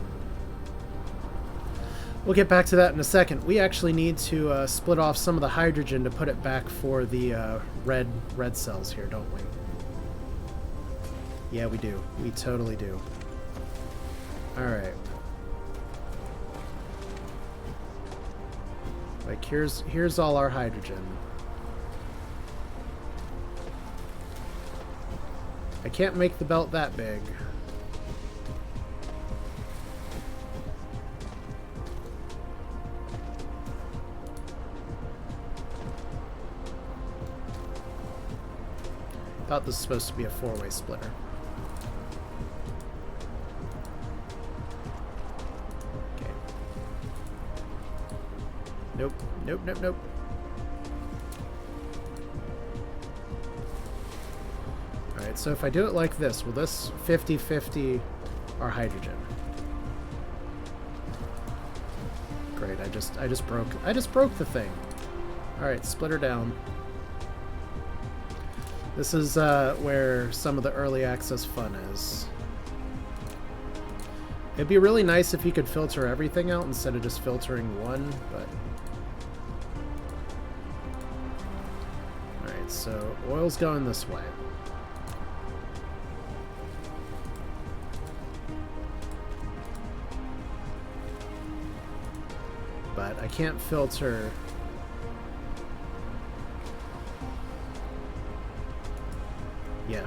We'll get back to that in a second. We actually need to split off some of the hydrogen to put it back for the red cells here, don't we? Yeah, we do. We totally do. Alright. Like, here's all our hydrogen. I can't make the belt that big. Thought this was supposed to be a 4-way splitter. Okay. Nope, nope, nope, nope. Alright, so if I do it like this, will this 50-50 our hydrogen? Great, I just broke the thing. Alright, split her down. This is where some of the early access fun is. It'd be really nice if you could filter everything out instead of just filtering one, but... Alright, so oil's going this way. But I can't filter... Yeah.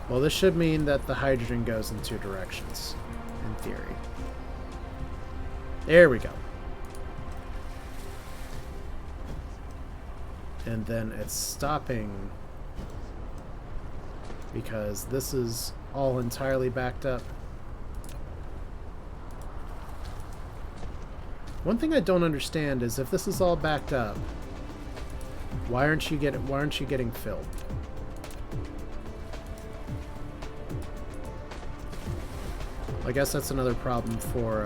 Well, this should mean that the hydrogen goes in 2 directions, in theory. There we go. and then it's stopping because this is all entirely backed up. One thing I don't understand is if this is all backed up, why aren't you getting filled? I guess that's another problem for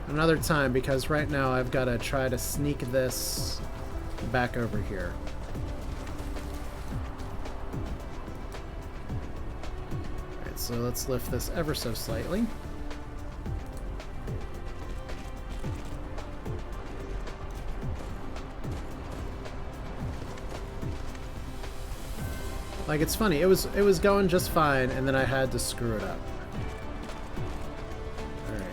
another time, because right now I've got to try to sneak this back over here. Alright, so let's lift this ever so slightly. Like, it's funny, it was going just fine, and then I had to screw it up. Alright.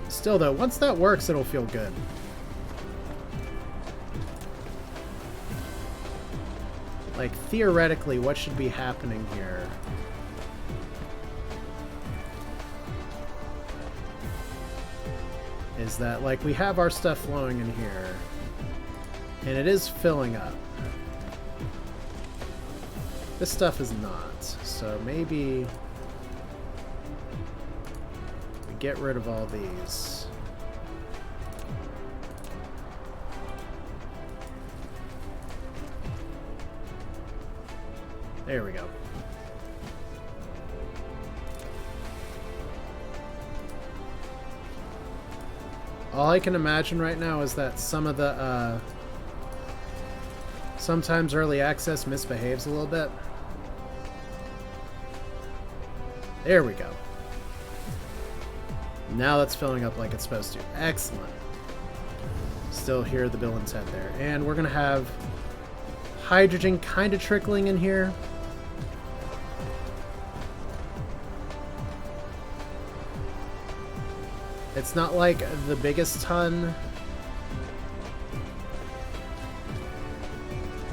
Still though, once that works, it'll feel good. Like, theoretically, what should be happening here? Is that, like, we have our stuff flowing in here, and it is filling up. This stuff is not, so maybe we get rid of all these. There we go. All I can imagine right now is that some of the, sometimes early access misbehaves a little bit. There we go. Now that's filling up like it's supposed to. Excellent. Still hear the Bill and Ted there. And we're going to have hydrogen kind of trickling in here. It's not like the biggest ton,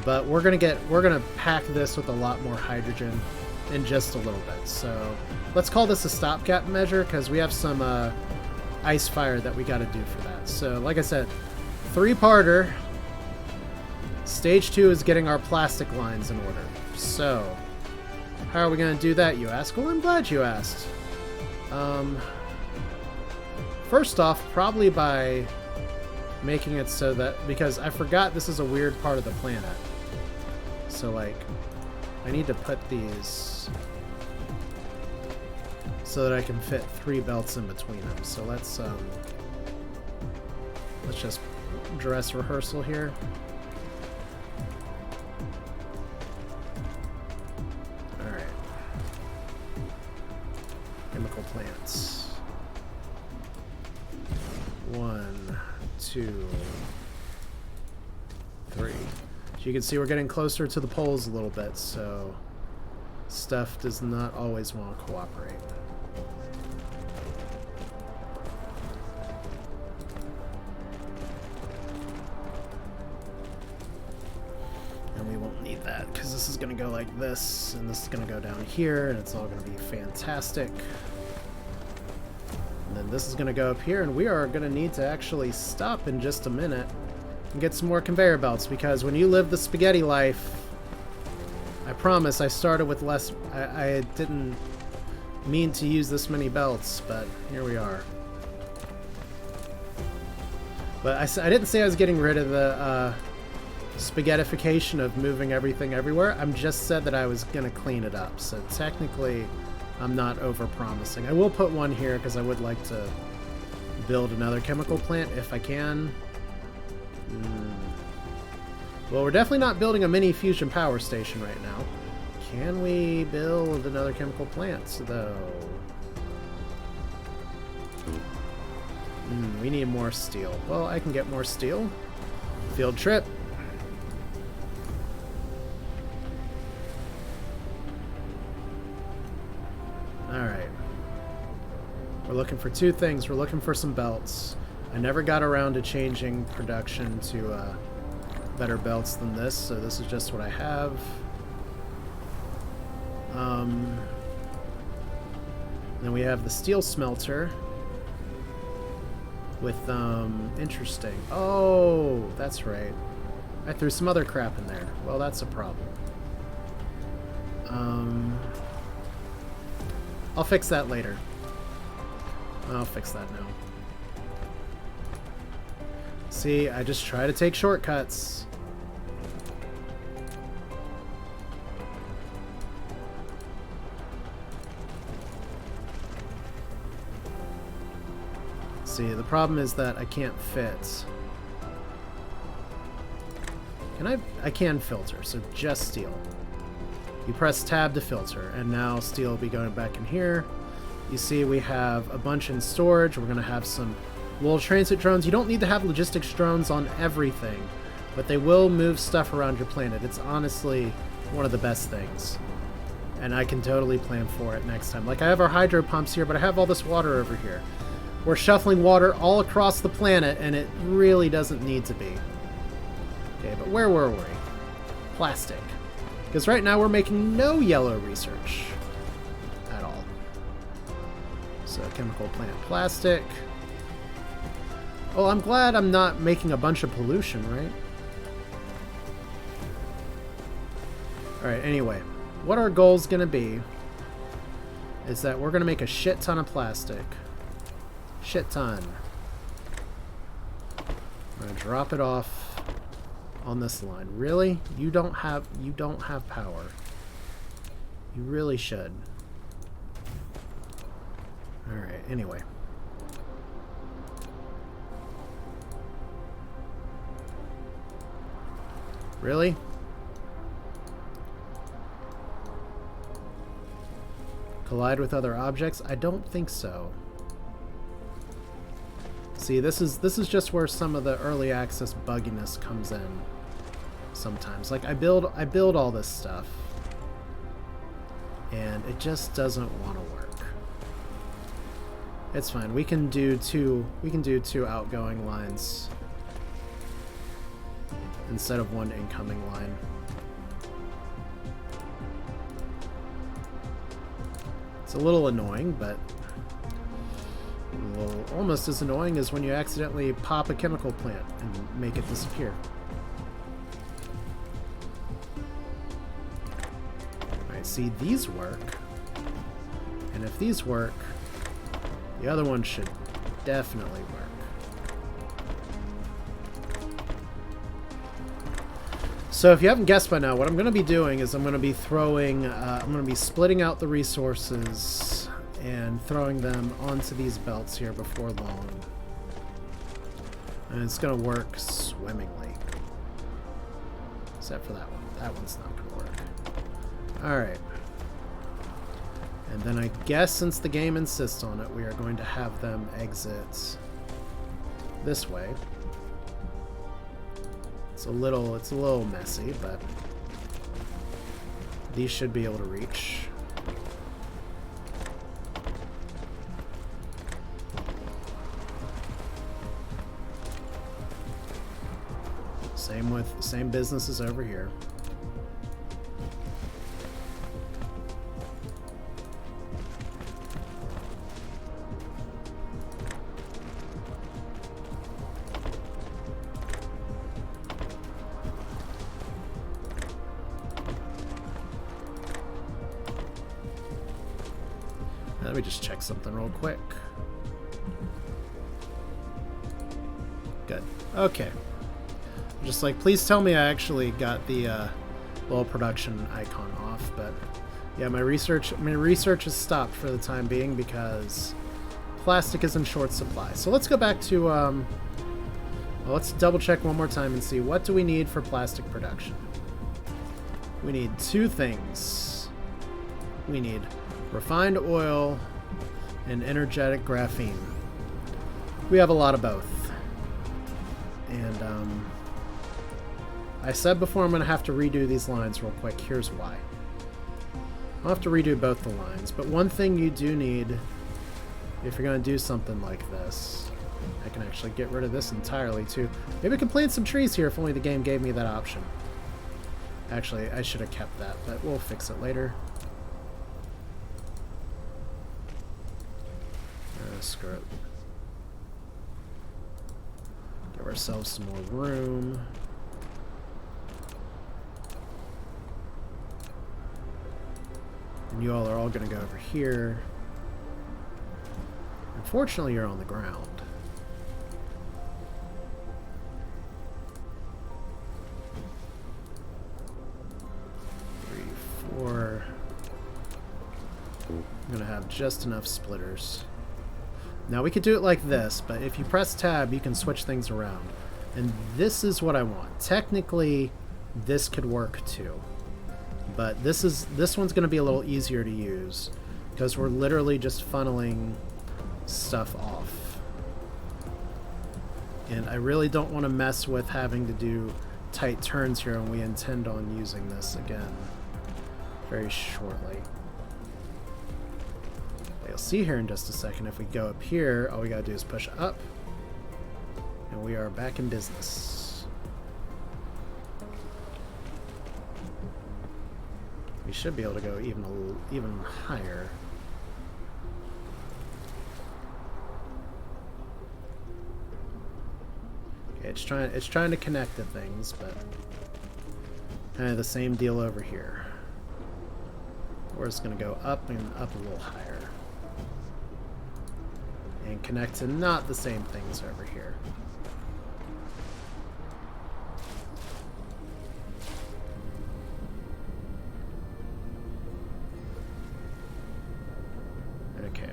but we're gonna pack this with a lot more hydrogen in just a little bit. So let's call this a stopgap measure, because we have some ice fire that we got to do for that. So like I said, 3-parter. Stage 2 is getting our plastic lines in order. So how are we gonna do that, you ask? Well, I'm glad you asked. First off, probably by making it so that, because I forgot this is a weird part of the planet. So, like, I need to put these so that I can fit 3 belts in between them. So let's just dress rehearsal here. All right. Chemical plants. 1, 2, 3. So you can see we're getting closer to the poles a little bit, so stuff does not always want to cooperate. And we won't need that, because this is going to go like this, and this is going to go down here, and it's all going to be fantastic. And then this is going to go up here, and we are going to need to actually stop in just a minute and get some more conveyor belts, because when you live the spaghetti life, I promise I started with less. I didn't mean to use this many belts, but here we are. But I didn't say I was getting rid of the spaghettification of moving everything everywhere. I just said that I was going to clean it up. So technically, I'm not over-promising. I will put one here because I would like to build another chemical plant if I can. Well, we're definitely not building a mini fusion power station right now. Can we build another chemical plant, though? We need more steel. Well, I can get more steel. Field trip. Alright. We're looking for 2 things. We're looking for some belts. I never got around to changing production to better belts than this, so this is just what I have. Then we have the steel smelter. with, interesting. Oh, that's right. I threw some other crap in there. Well, that's a problem. I'll fix that later. I'll fix that now. See, I just try to take shortcuts. See, the problem is that I can't fit. I can filter, so just steel. You press tab to filter, and now steel will be going back in here. You see we have a bunch in storage. We're going to have some little transit drones. You don't need to have logistics drones on everything, but they will move stuff around your planet. It's honestly one of the best things. And I can totally plan for it next time. Like, I have our hydro pumps here, but I have all this water over here. We're shuffling water all across the planet, and it really doesn't need to be. Okay, but where were we? Plastic. Because right now we're making no yellow research at all. So chemical plant plastic. Oh, I'm glad I'm not making a bunch of pollution, right? Alright, anyway. What our goal's gonna be is that we're gonna make a shit ton of plastic. Shit ton. I'm gonna drop it off on this line. Really? You don't have power. You really should. Alright, anyway. Really? Collide with other objects? I don't think so. See, this is just where some of the early access bugginess comes in sometimes. Like, I build all this stuff and it just doesn't want to work. It's fine. We can do two outgoing lines instead of one incoming line. It's a little annoying, but well, almost as annoying as when you accidentally pop a chemical plant and make it disappear. Alright, see, these work. And if these work, the other one should definitely work. So if you haven't guessed by now, what I'm going to be doing is I'm going to be throwing, I'm going to be splitting out the resources and throwing them onto these belts here before long. And it's going to work swimmingly. Except for that one. That one's not going to work. Alright. And then I guess since the game insists on it, we are going to have them exit this way. It's a little messy, but these should be able to reach. Same businesses over here. Let me just check something real quick. Good. Okay. Just like, please tell me I actually got the little production icon off, but yeah, my research has stopped for the time being because plastic is in short supply. So let's go back to, well, let's double check one more time and see what do we need for plastic production. We need two things. We need refined oil and energetic graphene. We have a lot of both. And, I said before I'm going to have to redo these lines real quick. Here's why. I'll have to redo both the lines, but one thing you do need if you're going to do something like this, I can actually get rid of this entirely too. Maybe I can plant some trees here if only the game gave me that option. Actually, I should have kept that, but we'll fix it later. Screw it. Give ourselves some more room. And you all are all going to go over here. Unfortunately, you're on the ground. Four. I'm gonna have just enough splitters. Now we could do it like this, but if you press tab, you can switch things around. And this is what I want. Technically, this could work too. But this one's gonna be a little easier to use because we're literally just funneling stuff off. And I really don't want to mess with having to do tight turns here, and we intend on using this again very shortly. You'll see here in just a second, if we go up here, all we gotta do is push up, and we are back in business. We should be able to go even higher. Okay, it's trying to connect to things, but kind of the same deal over here. We're just going to go up and up a little higher. And connect to not the same things over here. Okay.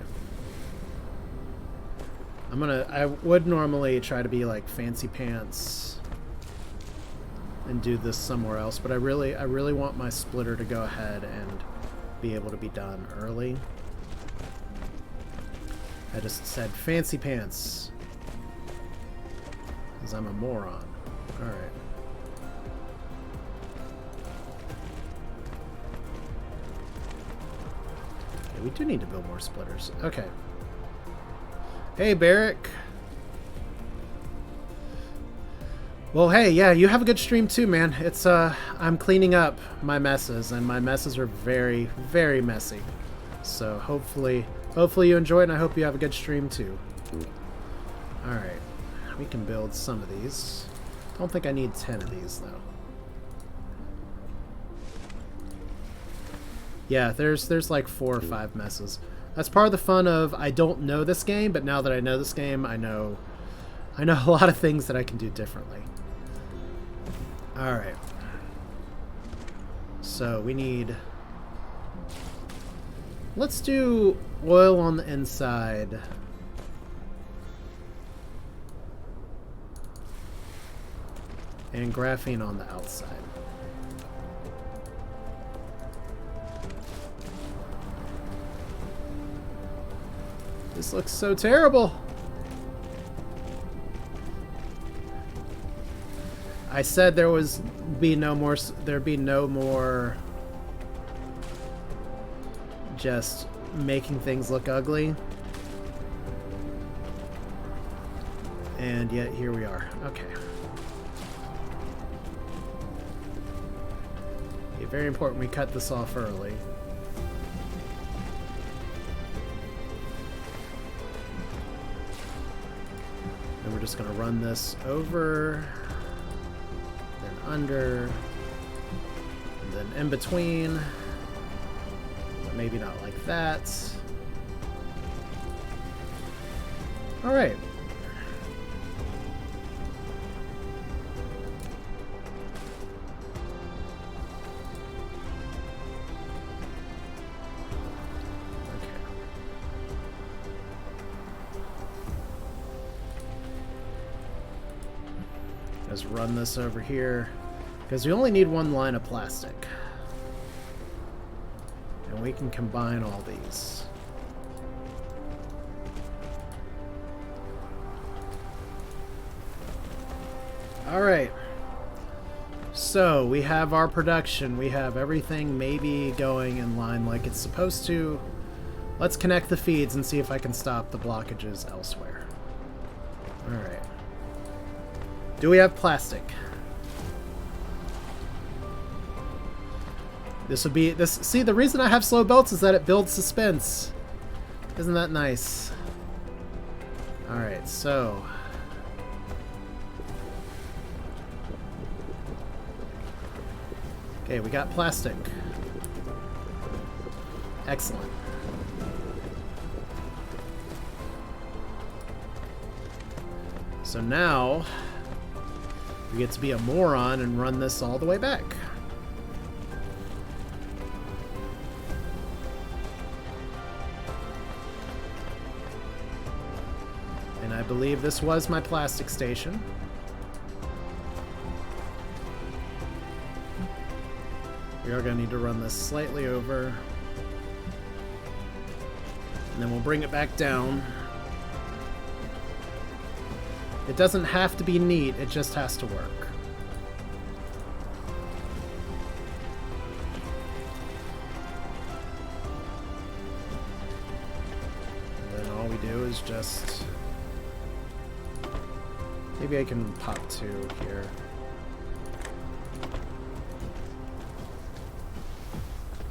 I would normally try to be like fancy pants and do this somewhere else, but I really want my splitter to go ahead and be able to be done early. I just said fancy pants because I'm a moron. Alright. Okay, we do need to build more splitters. Okay. Hey, Barrick. Well, hey, yeah, you have a good stream too, man. It's, I'm cleaning up my messes, and my messes are very, very messy. So hopefully you enjoy it, and I hope you have a good stream too. Alright, we can build some of these. Don't think I need 10 of these, though. Yeah, there's like 4 or 5 messes. That's part of the fun of I don't know this game, but now that I know this game, I know a lot of things that I can do differently. Alright. So we need... Let's do oil on the inside. And graphene on the outside. This looks so terrible. I said there'd be no more just making things look ugly. And yet here we are. Okay. Very important we cut this off early. And we're just going to run this over, then under, and then in between, but maybe not like that. All right. Just run this over here because we only need one line of plastic, and we can combine all these. All right, so we have our production, we have everything maybe going in line like it's supposed to. Let's connect the feeds and see if I can stop the blockages elsewhere. All right. Do we have plastic? This would be this. See, the reason I have slow belts is that it builds suspense. Isn't that nice? All right, so Okay, we got plastic. Excellent. So now we get to be a moron and run this all the way back. And I believe this was my plastic station. We are going to need to run this slightly over. And then we'll bring it back down. It doesn't have to be neat, it just has to work. And then all we do is just... Maybe I can pop 2 here.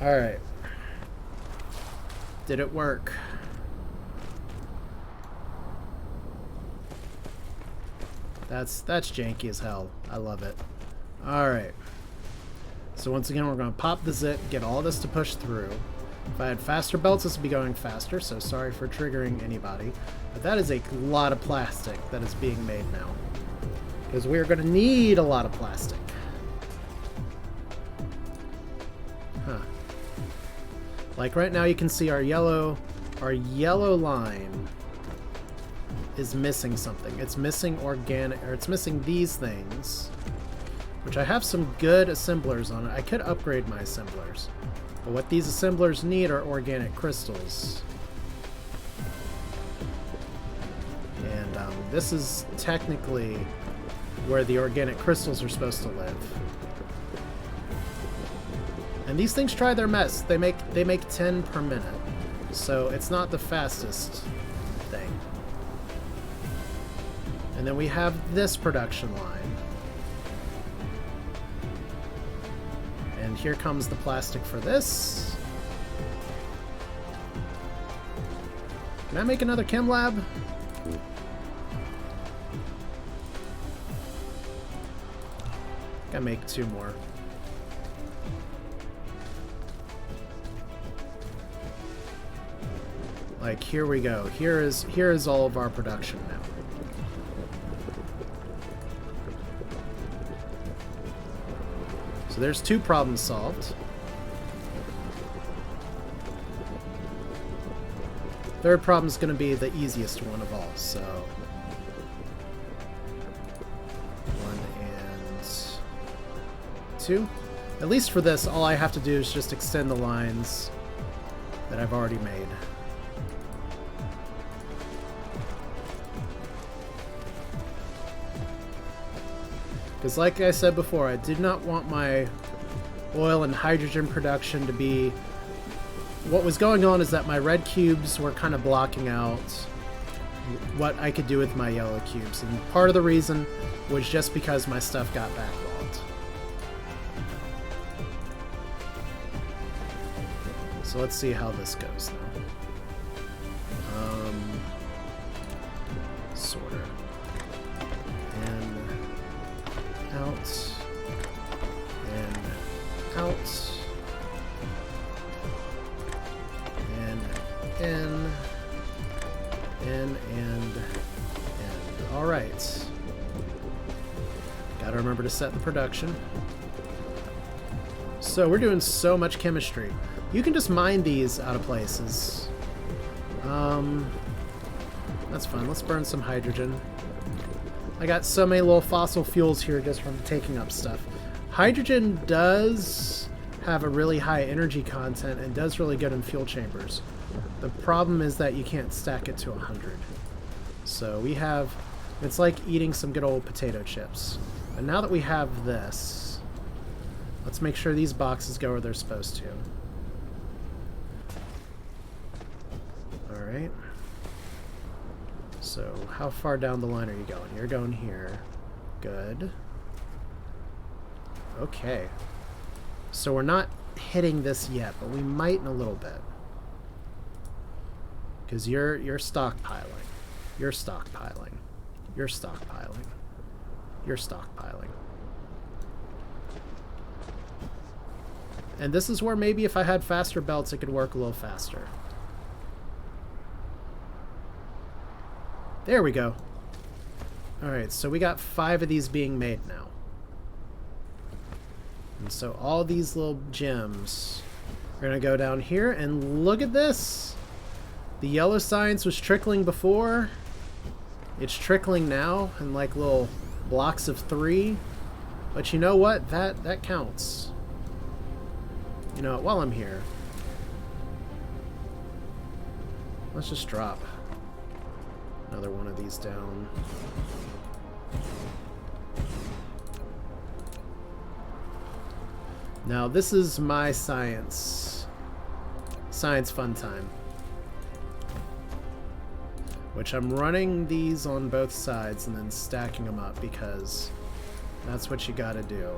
Alright. Did it work? That's janky as hell. I love it. Alright. So once again, we're going to pop the zip, get all this to push through. If I had faster belts, this would be going faster, so sorry for triggering anybody. But that is a lot of plastic that is being made now. Because we're going to need a lot of plastic. Huh. Like right now you can see our yellow line is missing something. It's missing organic, or it's missing these things, which I have some good assemblers on it. I could upgrade my assemblers, but what these assemblers need are organic crystals. And this is technically where the organic crystals are supposed to live. And these things try their mess. They make 10 per minute, so it's not the fastest thing. And then we have this production line. And here comes the plastic for this. Can I make another chem lab? Gotta make 2 more. Like, here we go. Here is all of our production now. So there's 2 problems solved. Third problem is going to be the easiest one of all, so 1 and 2. At least for this, all I have to do is just extend the lines that I've already made. Because like I said before, I did not want my oil and hydrogen production to be... What was going on is that my red cubes were kind of blocking out what I could do with my yellow cubes. And part of the reason was just because my stuff got backlogged. So let's see how this goes now. Sorter. Out, and out, and in, and. All right. Gotta remember to set the production. So we're doing so much chemistry. You can just mine these out of places. That's fun. Let's burn some hydrogen. I got so many little fossil fuels here just from taking up stuff. Hydrogen does have a really high energy content and does really good in fuel chambers. The problem is that you can't stack it to 100. So we have... It's like eating some good old potato chips. But now that we have this, let's make sure these boxes go where they're supposed to. Alright. So, how far down the line are you going? You're going here. Good. Okay. So we're not hitting this yet, but we might in a little bit. Because you're stockpiling. You're stockpiling. You're stockpiling. You're stockpiling. And this is where maybe if I had faster belts, it could work a little faster. There we go. Alright, so we got 5 of these being made now. And so all these little gems are going to go down here, and look at this! The yellow science was trickling before. It's trickling now in like little blocks of 3. But you know what? That counts. You know what? While I'm here, let's just drop another one of these down. Now this is my science fun time, which I'm running these on both sides and then stacking them up because that's what you gotta do.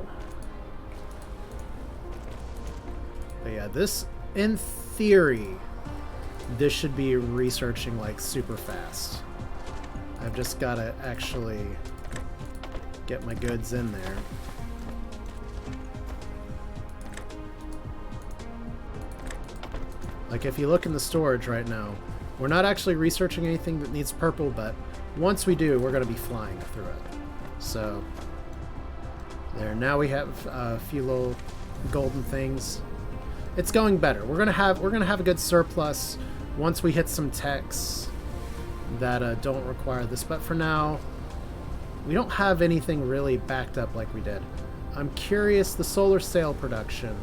But yeah, this, in theory, this should be researching like super fast. I've just gotta actually get my goods in there. Like if you look in the storage right now, we're not actually researching anything that needs purple, but once we do, we're going to be flying through it. So there, now we have a few little golden things. It's going better. We're gonna have a good surplus once we hit some techs that don't require this. But for now, we don't have anything really backed up like we did. I'm curious, the solar sail production.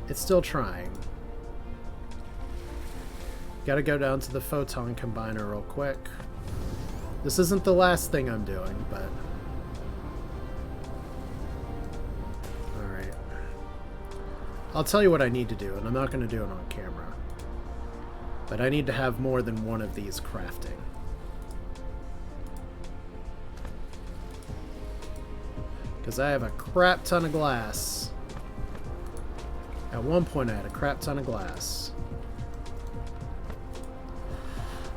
It's still trying. Gotta go down to the photon combiner real quick. This isn't the last thing I'm doing, but... Alright. I'll tell you what I need to do, and I'm not going to do it on camera. But I need to have more than one of these crafting. Because I have a crap ton of glass. At one point I had a crap ton of glass.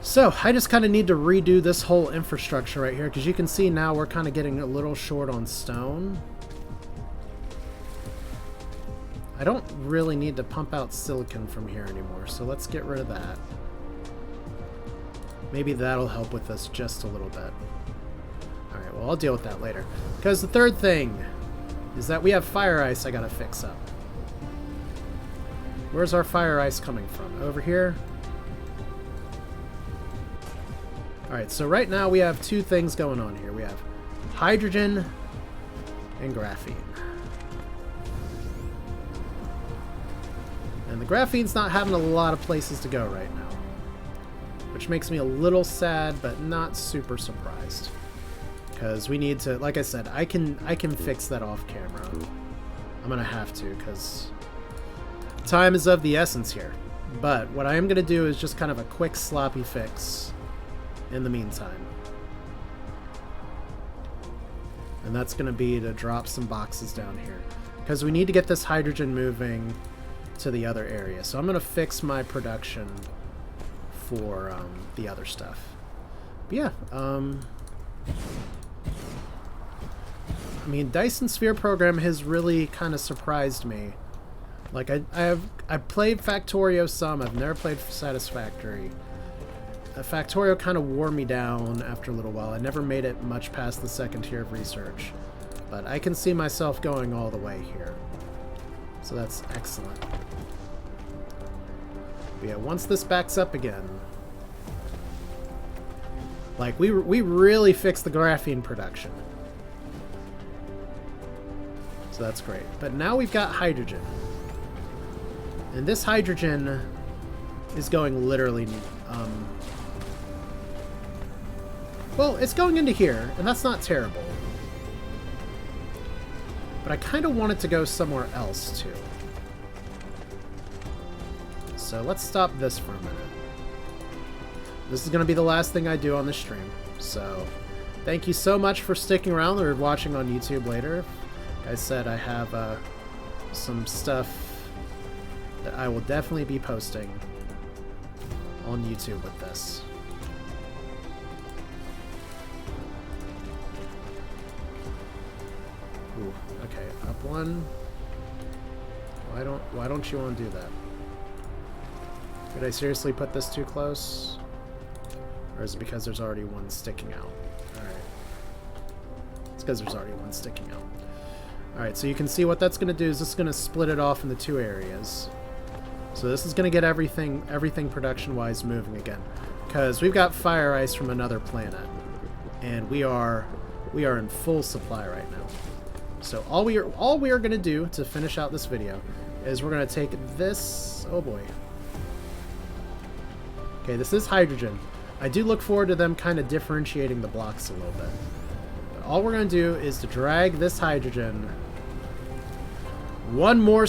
So, I just kind of need to redo this whole infrastructure right here, because you can see now we're kind of getting a little short on stone. I don't really need to pump out silicon from here anymore, so let's get rid of that. Maybe that'll help with us just a little bit. Alright, well I'll deal with that later. Because the third thing is that we have fire ice I gotta fix up. Where's our fire ice coming from? Over here? Alright, so right now we have two things going on here. We have hydrogen and graphene. And the graphene's not having a lot of places to go right now, which makes me a little sad, but not super surprised. Because we need to, like I said, I can fix that off camera. I'm gonna have to, because time is of the essence here. But what I am gonna do is just kind of a quick sloppy fix in the meantime. And that's gonna be to drop some boxes down here, because we need to get this hydrogen moving to the other area. So I'm gonna fix my production for the other stuff. But yeah, I mean, Dyson Sphere Program has really kind of surprised me. Like I've played Factorio some. I've never played Satisfactory. Factorio kind of wore me down after a little while. I never made it much past the second tier of research, but I can see myself going all the way here. So that's excellent. But yeah, once this backs up again, like we really fixed the graphene production. So that's great. But now we've got hydrogen. And this hydrogen is going literally, well, it's going into here, and that's not terrible. But I kind of want it to go somewhere else, too. So let's stop this for a minute. This is going to be the last thing I do on the stream. So thank you so much for sticking around or watching on YouTube later. Like I said, I have some stuff that I will definitely be posting on YouTube with this. Ooh, one. Why don't you want to do that? Did I seriously put this too close? Or is it because there's already one sticking out? Alright. It's because there's already one sticking out. Alright, so you can see what that's going to do is it's going to split it off into two areas. So this is going to get everything production-wise moving again. Because we've got fire ice from another planet. And we are in full supply right now. So all we are going to do to finish out this video is we're going to take this... Oh boy. Okay, this is hydrogen. I do look forward to them kind of differentiating the blocks a little bit. But all we're going to do is to drag this hydrogen one more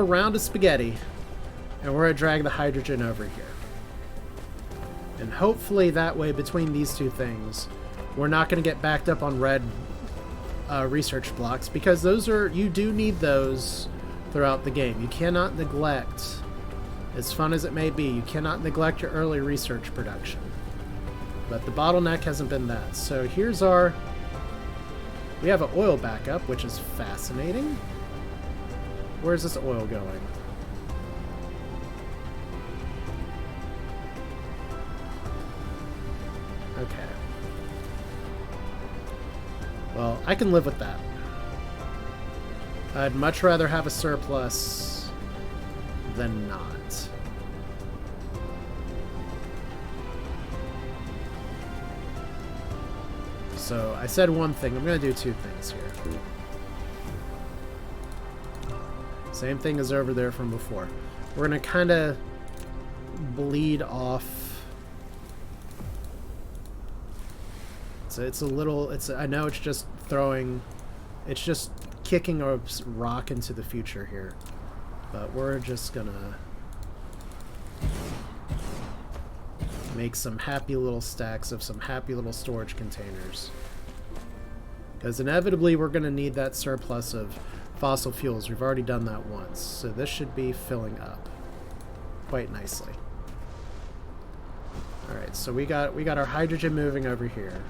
round of spaghetti, and we're going to drag the hydrogen over here. And hopefully that way, between these two things, we're not going to get backed up on red research blocks, because those are, you do need those throughout the game. You cannot neglect, as fun as it may be, you cannot neglect your early research production. But the bottleneck hasn't been that. So here's our... We have an oil backup, which is fascinating. Where's this oil going? Okay. Well, I can live with that. I'd much rather have a surplus than not. So I said one thing. I'm going to do two things here. Same thing as over there from before. We're going to kind of bleed off. So it's a little... I know it's just throwing... It's just kicking a rock into the future here. But we're just going to make some happy little stacks of some happy little storage containers. Because inevitably we're going to need that surplus of fossil fuels. We've already done that once. So this should be filling up quite nicely. Alright, so we got our hydrogen moving over here.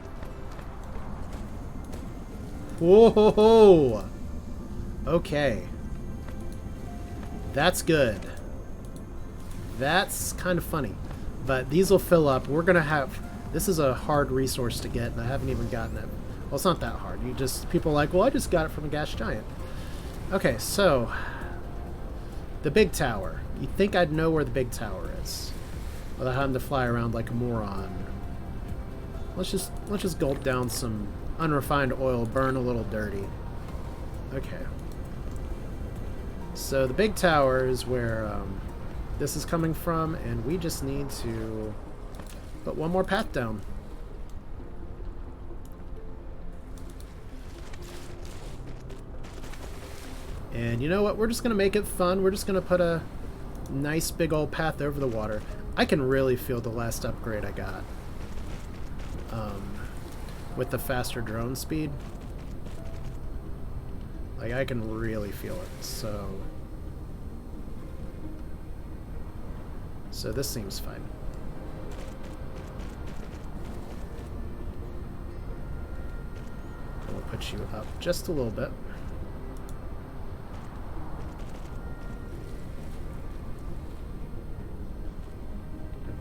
Whoa! Okay. That's good. That's kind of funny. But these will fill up. We're going to have... This is a hard resource to get, and I haven't even gotten it. Well, it's not that hard. You just... People are like, well, I just got it from a gas giant. Okay, so... The big tower. You'd think I'd know where the big tower is, without having to fly around like a moron. Let's just gulp down some unrefined oil, burn a little dirty. Okay. So the big tower is where this is coming from, and we just need to put one more path down. And you know what? We're just going to make it fun. We're just going to put a nice big old path over the water. I can really feel the last upgrade I got with the faster drone speed. Like, I can really feel it. So this seems fine. We'll put you up just a little bit.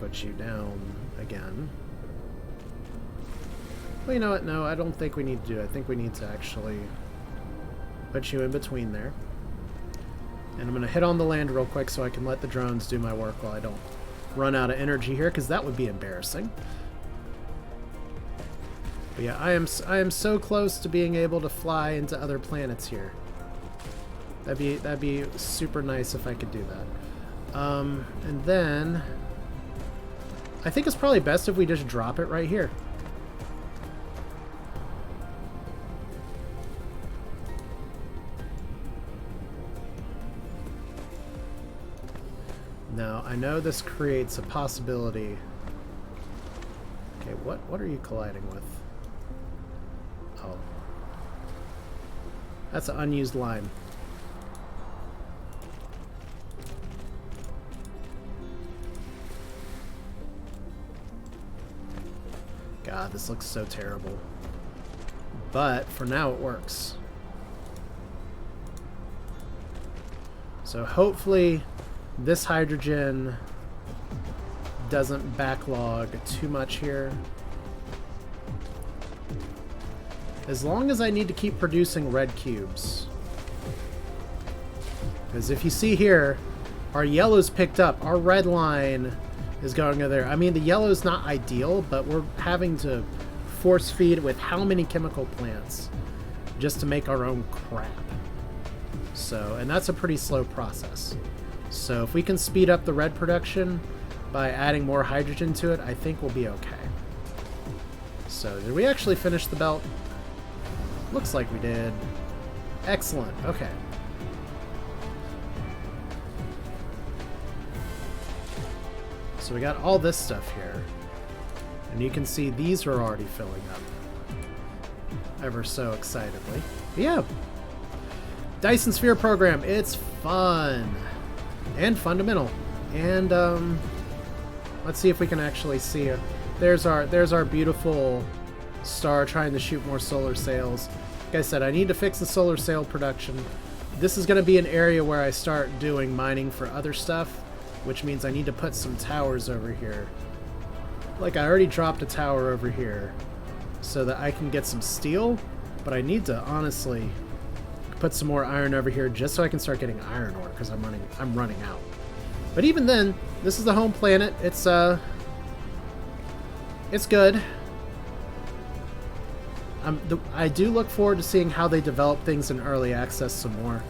Put you down again. Well, you know what? No, I don't think we need to do it. I think we need to actually put you in between there. And I'm going to hit on the land real quick so I can let the drones do my work while I don't run out of energy here, because that would be embarrassing. But yeah, I am so close to being able to fly into other planets here. That'd be super nice if I could do that. And then I think it's probably best if we just drop it right here. Now, I know this creates a possibility. Okay, what are you colliding with? Oh. That's an unused line. God, this looks so terrible. But for now it works. So hopefully this hydrogen doesn't backlog too much here. As long as I need to keep producing red cubes. Because if you see here, our yellow's picked up. Our red line is going over there. I mean, the yellow's not ideal, but we're having to force feed with how many chemical plants just to make our own crap. So, and that's a pretty slow process. So if we can speed up the red production by adding more hydrogen to it, I think we'll be okay. So, did we actually finish the belt? Looks like we did. Excellent. Okay. So we got all this stuff here. And you can see these are already filling up. Ever so excitedly. But yeah. Dyson Sphere Program. It's fun. And fundamental. And let's see if we can actually see it. There's our beautiful star trying to shoot more solar sails. Like I said, I need to fix the solar sail production. This is going to be an area where I start doing mining for other stuff, which means I need to put some towers over here. Like, I already dropped a tower over here so that I can get some steel, but I need to honestly put some more iron over here just so I can start getting iron ore, because I'm running out. But even then, this is the home planet. It's good. I do look forward to seeing how they develop things in early access some more,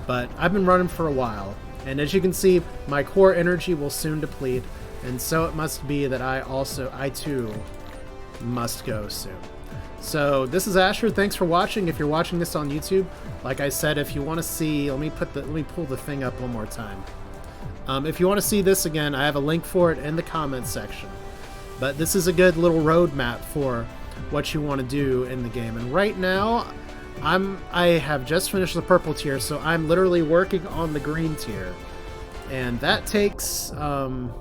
but I've been running for a while, and as you can see, my core energy will soon deplete, and so it must be that I too must go soon. So this is Asher. Thanks for watching. If you're watching this on YouTube, like I said, if you want to see, let me pull the thing up one more time. If you want to see this again, I have a link for it in the comments section. But this is a good little roadmap for what you want to do in the game. And right now, I have just finished the purple tier, so I'm literally working on the green tier. And that takes, I'm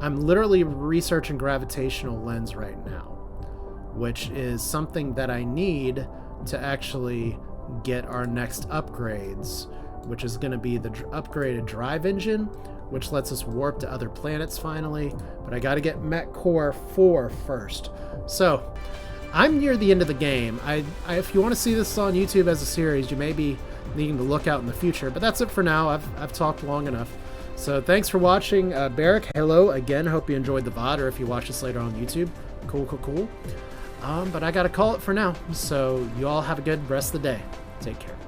literally researching gravitational lens right now, which is something that I need to actually get our next upgrades, which is going to be the upgraded drive engine, which lets us warp to other planets finally. But I got to get Mech Core 4 first. So I'm near the end of the game. If you want to see this on YouTube as a series, you may be needing to look out in the future. But that's it for now. I've talked long enough. So thanks for watching. Barrick, hello again. Hope you enjoyed the VOD, or if you watch this later on YouTube. Cool. But I got to call it for now. So you all have a good rest of the day. Take care.